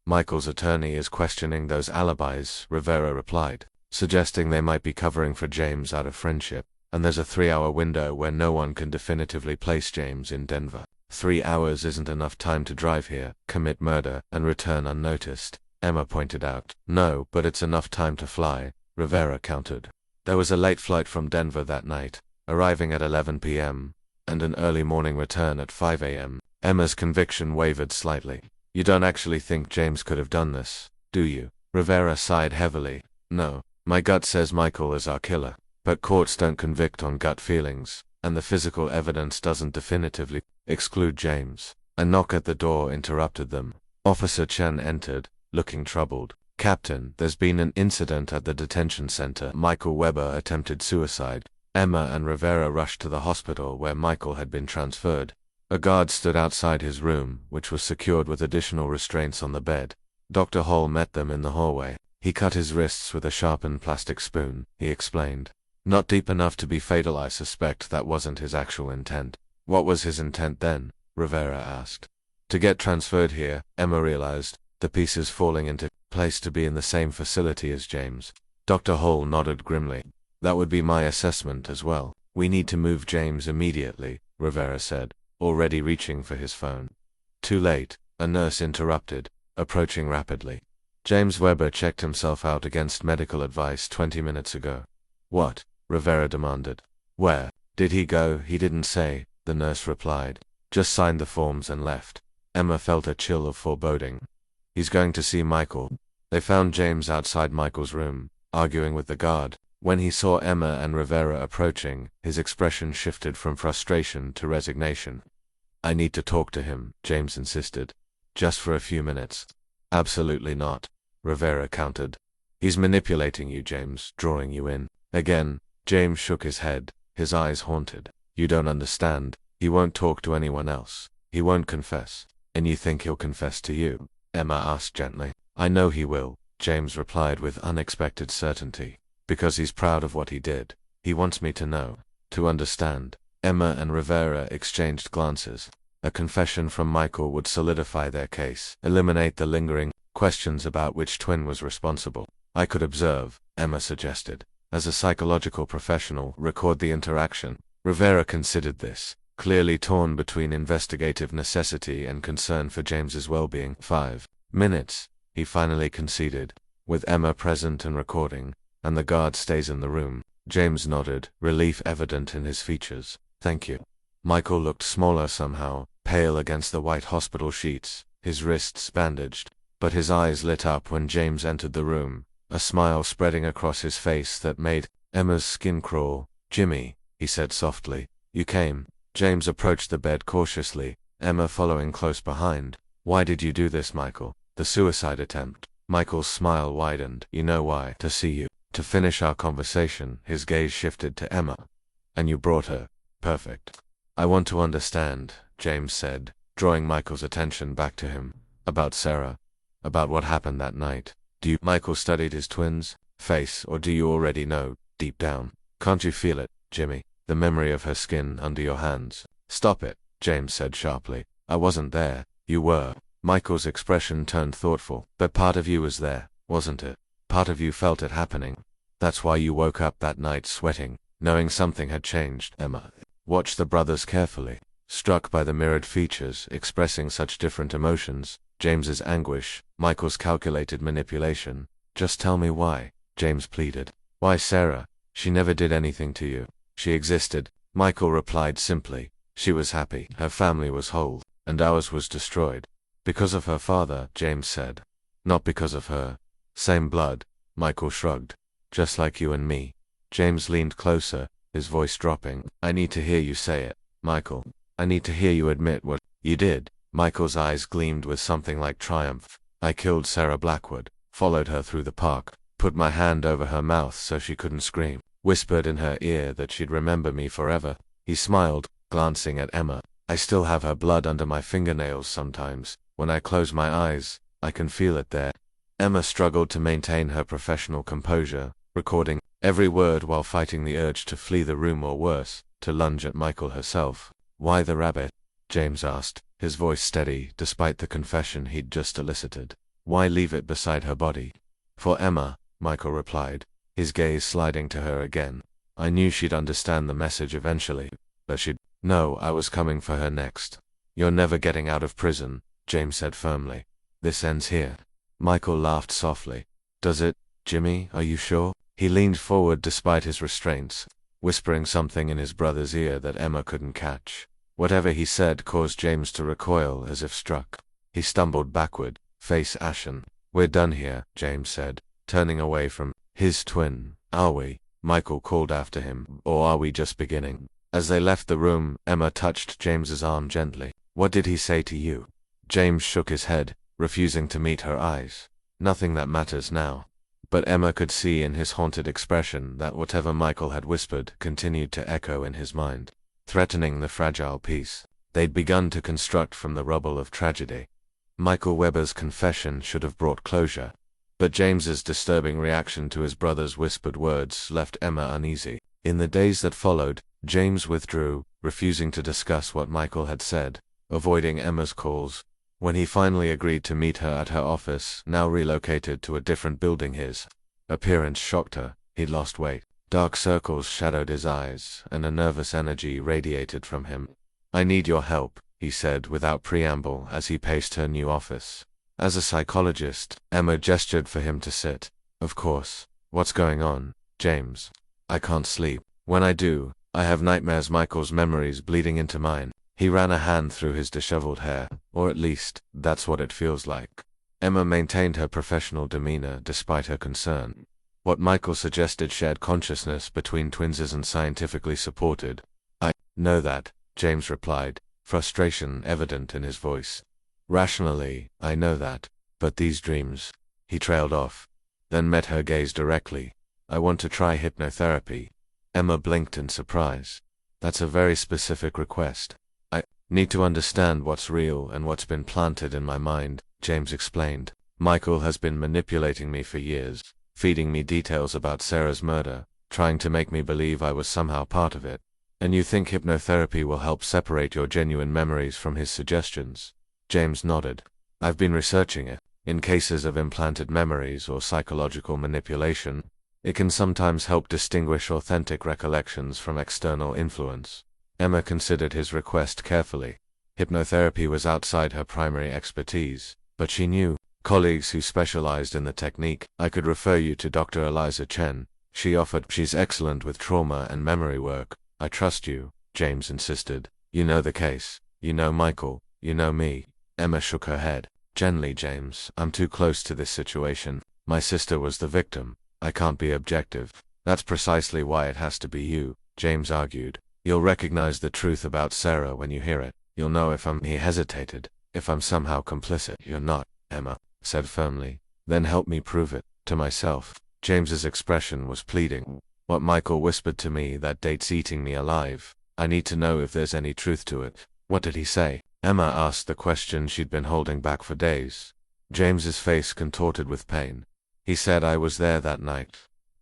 Michael's attorney is questioning those alibis, Rivera replied, suggesting they might be covering for James out of friendship. And there's a 3-hour window where no one can definitively place James in Denver. 3 hours isn't enough time to drive here, commit murder, and return unnoticed, Emma pointed out. No, but it's enough time to fly, Rivera countered. There was a late flight from Denver that night, arriving at 11 p.m., and an early morning return at 5 a.m. Emma's conviction wavered slightly. You don't actually think James could have done this, do you? Rivera sighed heavily. No, my gut says Michael is our killer. But courts don't convict on gut feelings, and the physical evidence doesn't definitively exclude James. A knock at the door interrupted them. Officer Chen entered, looking troubled. Captain, there's been an incident at the detention center. Michael Webber attempted suicide. Emma and Rivera rushed to the hospital where Michael had been transferred. A guard stood outside his room, which was secured with additional restraints on the bed. Dr. Hall met them in the hallway. He cut his wrists with a sharpened plastic spoon, he explained. Not deep enough to be fatal. I suspect that wasn't his actual intent. What was his intent then? Rivera asked. To get transferred here, Emma realized, the pieces falling into place to be in the same facility as James. Dr. Hall nodded grimly. That would be my assessment as well. We need to move James immediately, Rivera said, already reaching for his phone. Too late, a nurse interrupted, approaching rapidly. James Weber checked himself out against medical advice 20 minutes ago. What? Rivera demanded. Where did he go? He didn't say, the nurse replied. Just signed the forms and left. Emma felt a chill of foreboding. He's going to see Michael. They found James outside Michael's room, arguing with the guard. When he saw Emma and Rivera approaching, his expression shifted from frustration to resignation. I need to talk to him, James insisted. Just for a few minutes. Absolutely not, Rivera countered. He's manipulating you, James, drawing you in. Again, James shook his head, his eyes haunted. You don't understand. He won't talk to anyone else. He won't confess. And you think he'll confess to you? Emma asked gently. I know he will, James replied with unexpected certainty. Because he's proud of what he did. He wants me to know. To understand. Emma and Rivera exchanged glances. A confession from Michael would solidify their case, eliminate the lingering questions about which twin was responsible. I could observe, Emma suggested. As a psychological professional, record the interaction. Rivera considered this, clearly torn between investigative necessity and concern for James's well-being. 5 minutes, he finally conceded. With Emma present and recording, and the guard stays in the room. James nodded, relief evident in his features. Thank you. Michael looked smaller somehow, pale against the white hospital sheets, his wrists bandaged. But his eyes lit up when James entered the room, a smile spreading across his face that made Emma's skin crawl. Jimmy, he said softly. You came. James approached the bed cautiously, Emma following close behind. Why did you do this, Michael? The suicide attempt. Michael's smile widened. You know why. To see you. To finish our conversation, his gaze shifted to Emma. And you brought her. Perfect. I want to understand, James said, drawing Michael's attention back to him. About Sarah. About what happened that night. Do you? Michael studied his twin's face, or do you already know, deep down? Can't you feel it, Jimmy? The memory of her skin under your hands. Stop it, James said sharply. I wasn't there. You were. Michael's expression turned thoughtful. But part of you was there, wasn't it? Part of you felt it happening. That's why you woke up that night sweating, knowing something had changed. Emma watched the brothers carefully, struck by the mirrored features expressing such different emotions. James's anguish, Michael's calculated manipulation. Just tell me why, James pleaded. Why Sarah? She never did anything to you. She existed, Michael replied simply. She was happy, her family was whole, and ours was destroyed. Because of her father, James said. Not because of her. Same blood, Michael shrugged. Just like you and me. James leaned closer, his voice dropping. I need to hear you say it, Michael. I need to hear you admit what you did. Michael's eyes gleamed with something like triumph. I killed Sarah Blackwood, followed her through the park, put my hand over her mouth so she couldn't scream, whispered in her ear that she'd remember me forever. He smiled, glancing at Emma. I still have her blood under my fingernails sometimes. When I close my eyes, I can feel it there. Emma struggled to maintain her professional composure, recording every word while fighting the urge to flee the room or worse, to lunge at Michael herself. Why the rabbit? James asked, his voice steady despite the confession he'd just elicited. Why leave it beside her body? For Emma, Michael replied, his gaze sliding to her again. I knew she'd understand the message eventually, but she'd know I was coming for her next. You're never getting out of prison, James said firmly. This ends here. Michael laughed softly. Does it, Jimmy, are you sure? He leaned forward despite his restraints, whispering something in his brother's ear that Emma couldn't catch. Whatever he said caused James to recoil as if struck. He stumbled backward, face ashen. We're done here, James said, turning away from his twin. Are we? Michael called after him. Or are we just beginning? As they left the room, Emma touched James's arm gently. What did he say to you? James shook his head, refusing to meet her eyes. Nothing that matters now. But Emma could see in his haunted expression that whatever Michael had whispered continued to echo in his mind, threatening the fragile peace they'd begun to construct from the rubble of tragedy. Michael Weber's confession should have brought closure, but James's disturbing reaction to his brother's whispered words left Emma uneasy. In the days that followed, James withdrew, refusing to discuss what Michael had said, avoiding Emma's calls, When he finally agreed to meet her at her office, now relocated to a different building, his appearance shocked her. He'd lost weight. Dark circles shadowed his eyes, and a nervous energy radiated from him. "I need your help," he said without preamble as he paced her new office. As a psychologist, Emma gestured for him to sit. "Of course. What's going on, James?" "I can't sleep. When I do, I have nightmares, Michael's memories bleeding into mine." He ran a hand through his disheveled hair, or at least, that's what it feels like. Emma maintained her professional demeanor despite her concern. What Michael suggested shared consciousness between twins isn't scientifically supported. "I know that," James replied, frustration evident in his voice. "Rationally, I know that. But these dreams..." He trailed off, then met her gaze directly. "I want to try hypnotherapy." Emma blinked in surprise. "That's a very specific request." "I need to understand what's real and what's been planted in my mind," James explained. "Michael has been manipulating me for years, feeding me details about Sarah's murder, trying to make me believe I was somehow part of it. And you think hypnotherapy will help separate your genuine memories from his suggestions?" James nodded. "I've been researching it. In cases of implanted memories or psychological manipulation, it can sometimes help distinguish authentic recollections from external influence." Emma considered his request carefully. Hypnotherapy was outside her primary expertise, but she knew colleagues who specialized in the technique. "I could refer you to Dr. Eliza Chen," she offered. "She's excellent with trauma and memory work." "I trust you," James insisted. "You know the case. You know Michael. You know me." Emma shook her head. "Gently, James. I'm too close to this situation. My sister was the victim. I can't be objective." "That's precisely why it has to be you," James argued. "You'll recognize the truth about Sarah when you hear it. You'll know if I'm..." He hesitated. "If I'm somehow complicit." "You're not," Emma said firmly. "Then help me prove it, to myself." James's expression was pleading. "What Michael whispered to me that date's eating me alive. I need to know if there's any truth to it." "What did he say?" Emma asked the question she'd been holding back for days. James's face contorted with pain. "He said I was there that night.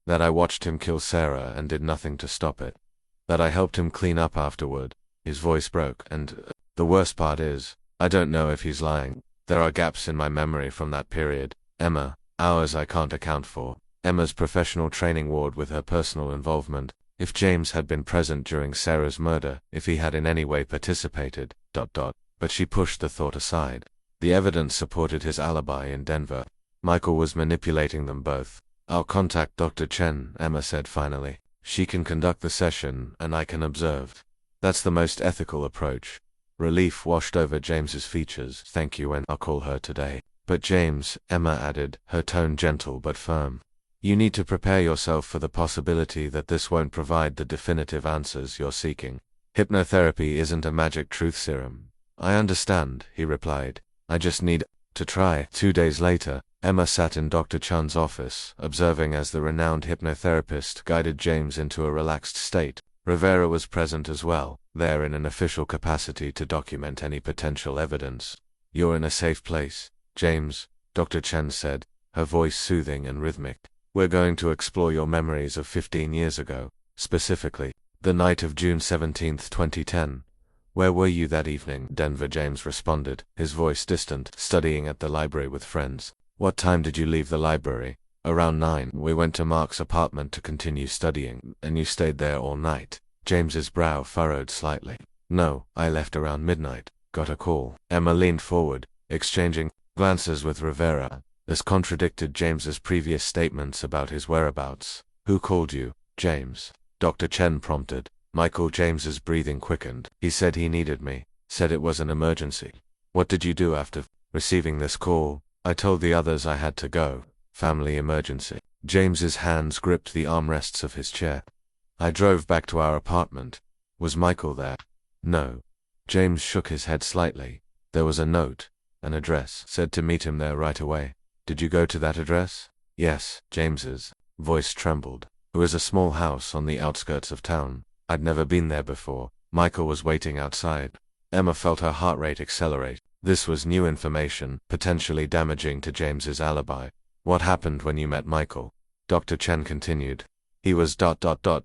That I watched him kill Sarah and did nothing to stop it. That I helped him clean up afterward." His voice broke. "And the worst part is, I don't know if he's lying. There are gaps in my memory from that period, Emma, hours I can't account for." Emma's professional training warred with her personal involvement. If James had been present during Sarah's murder, if he had in any way participated, ... But she pushed the thought aside. The evidence supported his alibi in Denver. Michael was manipulating them both. "I'll contact Dr. Chen," Emma said finally. "She can conduct the session, and I can observe." "That's the most ethical approach." Relief washed over James's features. "Thank you, and I'll call her today." "But James," Emma added, her tone gentle but firm, "you need to prepare yourself for the possibility that this won't provide the definitive answers you're seeking. Hypnotherapy isn't a magic truth serum." "I understand," he replied. "I just need to try." 2 days later, Emma sat in Dr. Chan's office, observing as the renowned hypnotherapist guided James into a relaxed state. Rivera was present as well, there in an official capacity to document any potential evidence. "You're in a safe place, James," Dr. Chen said, her voice soothing and rhythmic. "We're going to explore your memories of 15 years ago, specifically, the night of June 17, 2010. Where were you that evening?" "Denver," James responded, his voice distant. "Studying at the library with friends." "What time did you leave the library?" "Around 9. We went to Mark's apartment to continue studying." "And you stayed there all night?" James's brow furrowed slightly. "No, I left around midnight. Got a call." Emma leaned forward, exchanging glances with Rivera. This contradicted James's previous statements about his whereabouts. "Who called you, James?" Dr. Chen prompted. Michael. James's breathing quickened. "He said he needed me. Said it was an emergency." "What did you do after receiving this call?" "I told the others I had to go. Family emergency." James's hands gripped the armrests of his chair. "I drove back to our apartment." "Was Michael there?" "No." James shook his head slightly. "There was a note, an address, said to meet him there right away." "Did you go to that address?" "Yes." James's voice trembled. "It was a small house on the outskirts of town. I'd never been there before. Michael was waiting outside." Emma felt her heart rate accelerate. This was new information, potentially damaging to James's alibi. "What happened when you met Michael?" Dr. Chen continued. "He was ...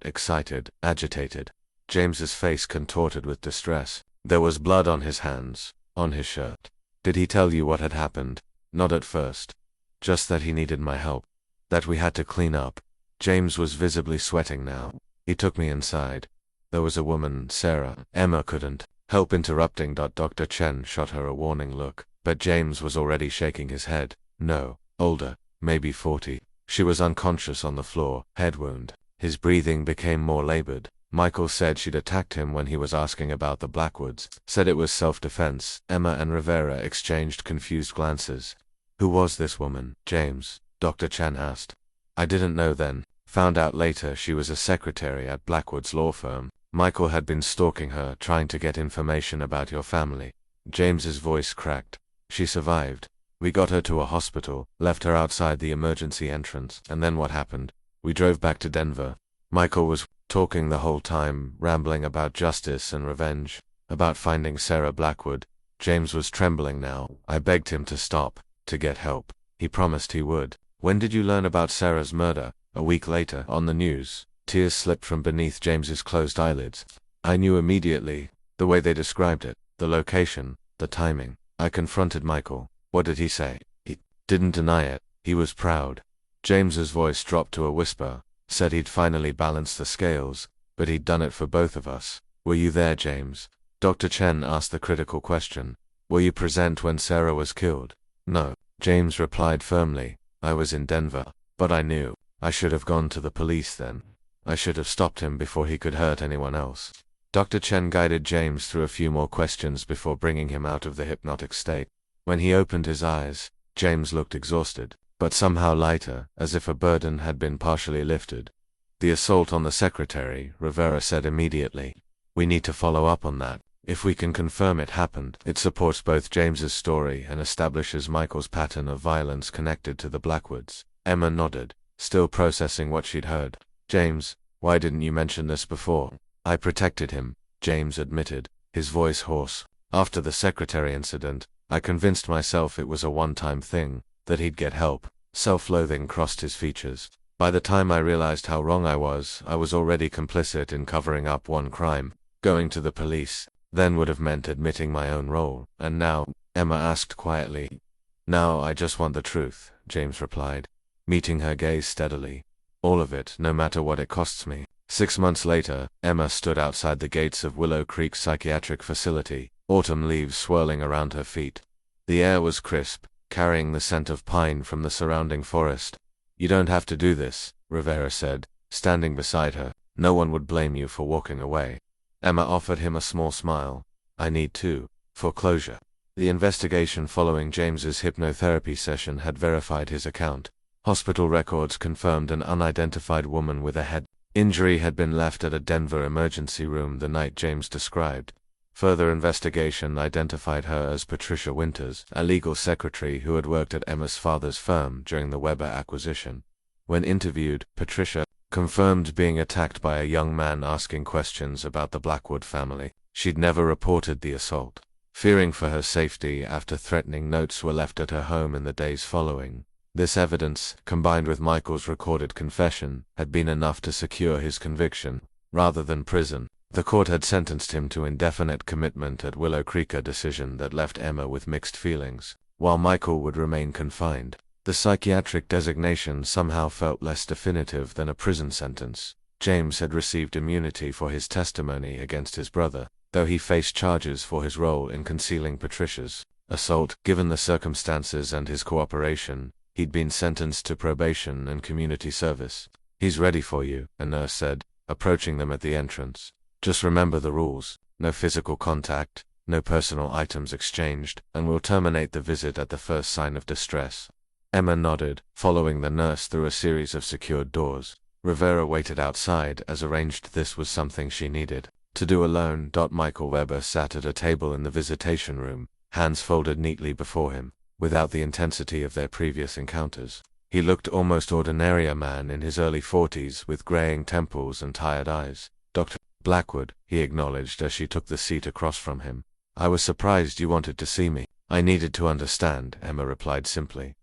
excited, agitated." James's face contorted with distress. "There was blood on his hands, on his shirt." Did he tell you what had happened? Not at first. Just that he needed my help. That we had to clean up. James was visibly sweating now. He took me inside. There was a woman, Sarah. Emma couldn't help interrupting. Dr. Chen shot her a warning look, but James was already shaking his head. No, older, maybe 40. She was unconscious on the floor, head wound. His breathing became more labored. Michael said she'd attacked him when he was asking about the Blackwoods, said it was self-defense. Emma and Rivera exchanged confused glances. Who was this woman, James? Dr. Chen asked. I didn't know then. Found out later she was a secretary at Blackwood's law firm. Michael had been stalking her, trying to get information about your family. James's voice cracked. She survived. We got her to a hospital, left her outside the emergency entrance, and then what happened? We drove back to Denver. Michael was talking the whole time, rambling about justice and revenge, about finding Sarah Blackwood. James was trembling now. I begged him to stop, to get help. He promised he would. When did you learn about Sarah's murder? A week later, on the news. Tears slipped from beneath James's closed eyelids. I knew immediately, the way they described it, the location, the timing. I confronted Michael. What did he say? He didn't deny it. He was proud. James's voice dropped to a whisper. Said he'd finally balanced the scales, but he'd done it for both of us. Were you there, James? Dr. Chen asked the critical question. Were you present when Sarah was killed? No, James replied firmly. I was in Denver, but I knew. I should have gone to the police then. I should have stopped him before he could hurt anyone else. Dr. Chen guided James through a few more questions before bringing him out of the hypnotic state. When he opened his eyes, James looked exhausted, but somehow lighter, as if a burden had been partially lifted. The assault on the secretary, Rivera said immediately. We need to follow up on that. If we can confirm it happened, it supports both James's story and establishes Michael's pattern of violence connected to the Blackwoods. Emma nodded, still processing what she'd heard. James, why didn't you mention this before? I protected him, James admitted, his voice hoarse. After the secretary incident, I convinced myself it was a one-time thing, that he'd get help. Self-loathing crossed his features. By the time I realized how wrong I was already complicit in covering up one crime. Going to the police, then would have meant admitting my own role. And now, Emma asked quietly. Now I just want the truth, James replied, meeting her gaze steadily. All of it, no matter what it costs me. 6 months later, Emma stood outside the gates of Willow Creek Psychiatric Facility, autumn leaves swirling around her feet. The air was crisp, carrying the scent of pine from the surrounding forest. You don't have to do this, Rivera said, standing beside her. No one would blame you for walking away. Emma offered him a small smile. I need to, for closure. The investigation following James's hypnotherapy session had verified his account. Hospital records confirmed an unidentified woman with a head injury had been left at a Denver emergency room the night James described. Further investigation identified her as Patricia Winters, a legal secretary who had worked at Emma's father's firm during the Weber acquisition. When interviewed, Patricia confirmed being attacked by a young man asking questions about the Blackwood family. She'd never reported the assault, fearing for her safety after threatening notes were left at her home in the days following. This evidence, combined with Michael's recorded confession, had been enough to secure his conviction. Rather than prison, the court had sentenced him to indefinite commitment at Willow Creek, a decision that left Emma with mixed feelings, while Michael would remain confined. The psychiatric designation somehow felt less definitive than a prison sentence. James had received immunity for his testimony against his brother, though he faced charges for his role in concealing Patricia's assault. Given the circumstances and his cooperation, he'd been sentenced to probation and community service. He's ready for you, a nurse said, approaching them at the entrance. Just remember the rules. No physical contact, no personal items exchanged, and we'll terminate the visit at the first sign of distress. Emma nodded, following the nurse through a series of secured doors. Rivera waited outside, as arranged this was something she needed to do alone. Michael Weber sat at a table in the visitation room, hands folded neatly before him. Without the intensity of their previous encounters, he looked almost ordinary, a man in his early 40s with graying temples and tired eyes. Dr. Blackwood, he acknowledged as she took the seat across from him. I was surprised you wanted to see me. I needed to understand, Emma replied simply.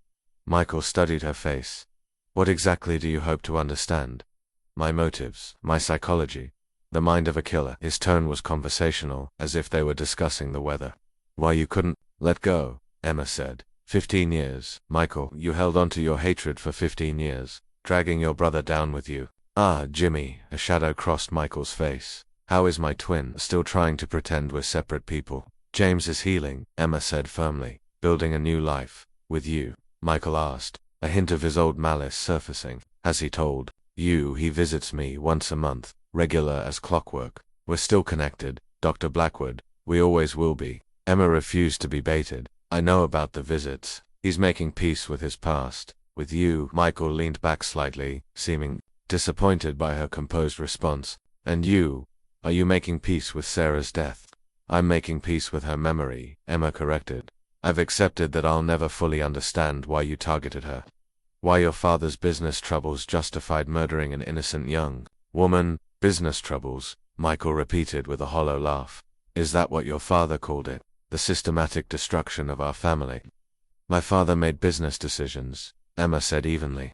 Michael studied her face. What exactly do you hope to understand? My motives, my psychology, the mind of a killer. His tone was conversational, as if they were discussing the weather. Why you couldn't let go. Emma said. 15 years, Michael. You held on to your hatred for 15 years, dragging your brother down with you. Ah, Jimmy, a shadow crossed Michael's face. How is my twin? Still trying to pretend we're separate people. James is healing, Emma said firmly. Building a new life. With you? Michael asked, a hint of his old malice surfacing. Has he told you he visits me once a month, regular as clockwork? We're still connected, Dr. Blackwood. We always will be. Emma refused to be baited. I know about the visits. He's making peace with his past. With you? Michael leaned back slightly, seeming disappointed by her composed response. And you? Are you making peace with Sarah's death? I'm making peace with her memory, Emma corrected. I've accepted that I'll never fully understand why you targeted her. Why your father's business troubles justified murdering an innocent young woman. Business troubles, Michael repeated with a hollow laugh. Is that what your father called it? The systematic destruction of our family? My father made business decisions, Emma said evenly.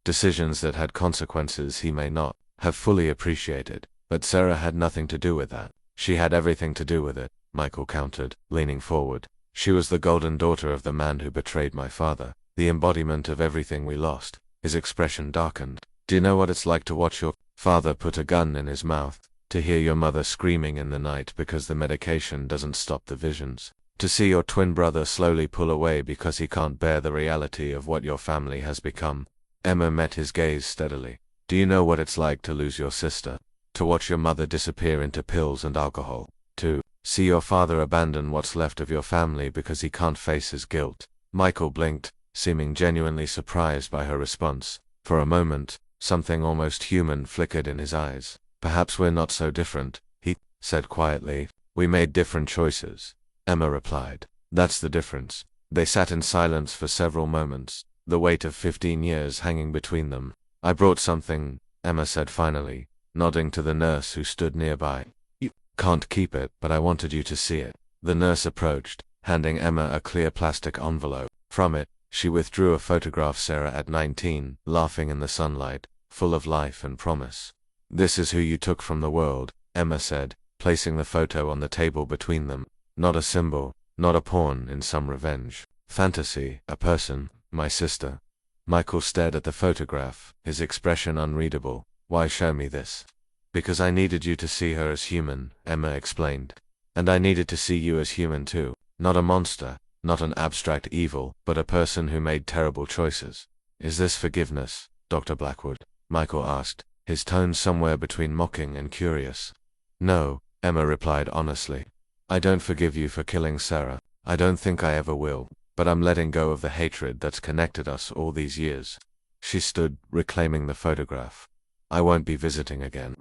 Decisions that had consequences he may not have fully appreciated, but Sarah had nothing to do with that. She had everything to do with it, Michael countered, leaning forward. She was the golden daughter of the man who betrayed my father, the embodiment of everything we lost. His expression darkened. Do you know what it's like to watch your father put a gun in his mouth? To hear your mother screaming in the night because the medication doesn't stop the visions? To see your twin brother slowly pull away because he can't bear the reality of what your family has become? Emma met his gaze steadily. Do you know what it's like to lose your sister? To watch your mother disappear into pills and alcohol? To see your father abandon what's left of your family because he can't face his guilt? Michael blinked, seeming genuinely surprised by her response. For a moment, something almost human flickered in his eyes. Perhaps we're not so different, he said quietly. We made different choices, Emma replied. That's the difference. They sat in silence for several moments, the weight of 15 years hanging between them. I brought something, Emma said finally, nodding to the nurse who stood nearby. You can't keep it, but I wanted you to see it. The nurse approached, handing Emma a clear plastic envelope. From it, she withdrew a photograph Sarah at 19, laughing in the sunlight, full of life and promise. This is who you took from the world, Emma said, placing the photo on the table between them. Not a symbol, not a pawn in some revenge fantasy, a person, my sister. Michael stared at the photograph, his expression unreadable. Why show me this? Because I needed you to see her as human, Emma explained. And I needed to see you as human too. Not a monster, not an abstract evil, but a person who made terrible choices. Is this forgiveness, Dr. Blackwood? Michael asked, his tone somewhere between mocking and curious. No, Emma replied honestly. I don't forgive you for killing Sarah. I don't think I ever will. But I'm letting go of the hatred that's connected us all these years. She stood, reclaiming the photograph. I won't be visiting again.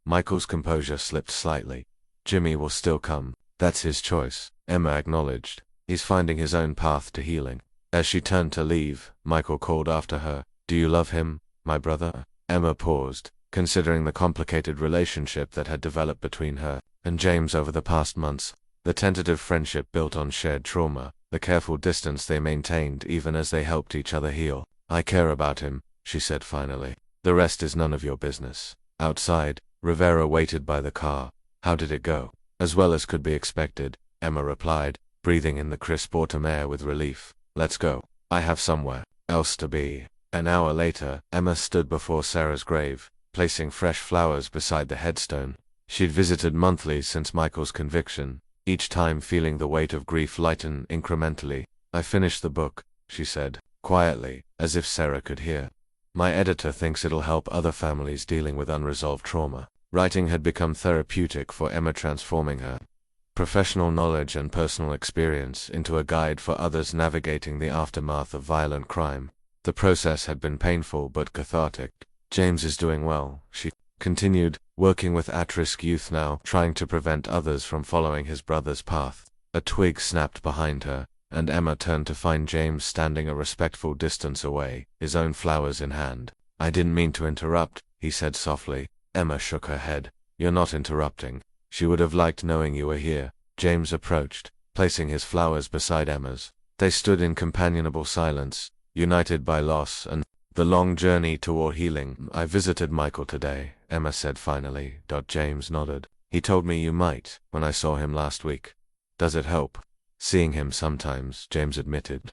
Michael's composure slipped slightly. Jimmy will still come. That's his choice, Emma acknowledged. He's finding his own path to healing. As she turned to leave, Michael called after her. Do you love him, my brother? Emma paused, considering the complicated relationship that had developed between her and James over the past months. The tentative friendship built on shared trauma, the careful distance they maintained even as they helped each other heal. I care about him, she said finally. The rest is none of your business. Outside, Rivera waited by the car. How did it go? As well as could be expected, Emma replied, breathing in the crisp autumn air with relief. Let's go. I have somewhere else to be. An hour later, Emma stood before Sarah's grave, placing fresh flowers beside the headstone. She'd visited monthly since Michael's conviction, each time feeling the weight of grief lighten incrementally. I finished the book, she said, quietly, as if Sarah could hear. My editor thinks it'll help other families dealing with unresolved trauma. Writing had become therapeutic for Emma, transforming her professional knowledge and personal experience into a guide for others navigating the aftermath of violent crime. The process had been painful but cathartic. James is doing well, she continued, working with at-risk youth now, trying to prevent others from following his brother's path. A twig snapped behind her, and Emma turned to find James standing a respectful distance away, his own flowers in hand. I didn't mean to interrupt, he said softly. Emma shook her head. You're not interrupting. She would have liked knowing you were here. James approached, placing his flowers beside Emma's. They stood in companionable silence, united by loss and the long journey toward healing. I visited Michael today, Emma said finally. James nodded. He told me you might, when I saw him last week. Does it help? Seeing him sometimes, James admitted.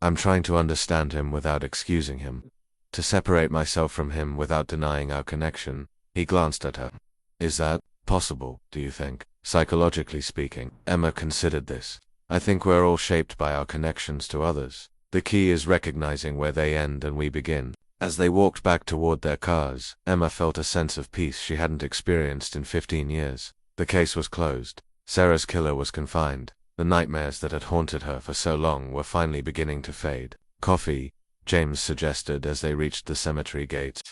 I'm trying to understand him without excusing him. To separate myself from him without denying our connection. He glanced at her. Is that possible, do you think? Psychologically speaking, Emma considered this. I think we're all shaped by our connections to others. The key is recognizing where they end and we begin. As they walked back toward their cars, Emma felt a sense of peace she hadn't experienced in 15 years. The case was closed. Sarah's killer was confined. The nightmares that had haunted her for so long were finally beginning to fade. Coffee, James suggested as they reached the cemetery gates.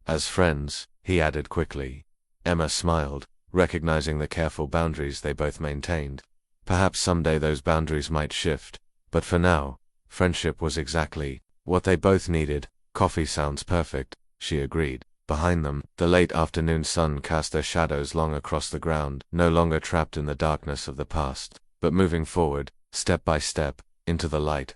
As friends, he added quickly. Emma smiled, recognizing the careful boundaries they both maintained. Perhaps someday those boundaries might shift, but for now, friendship was exactly what they both needed. Coffee sounds perfect, she agreed. Behind them, the late afternoon sun cast their shadows long across the ground, no longer trapped in the darkness of the past, but moving forward, step by step, into the light.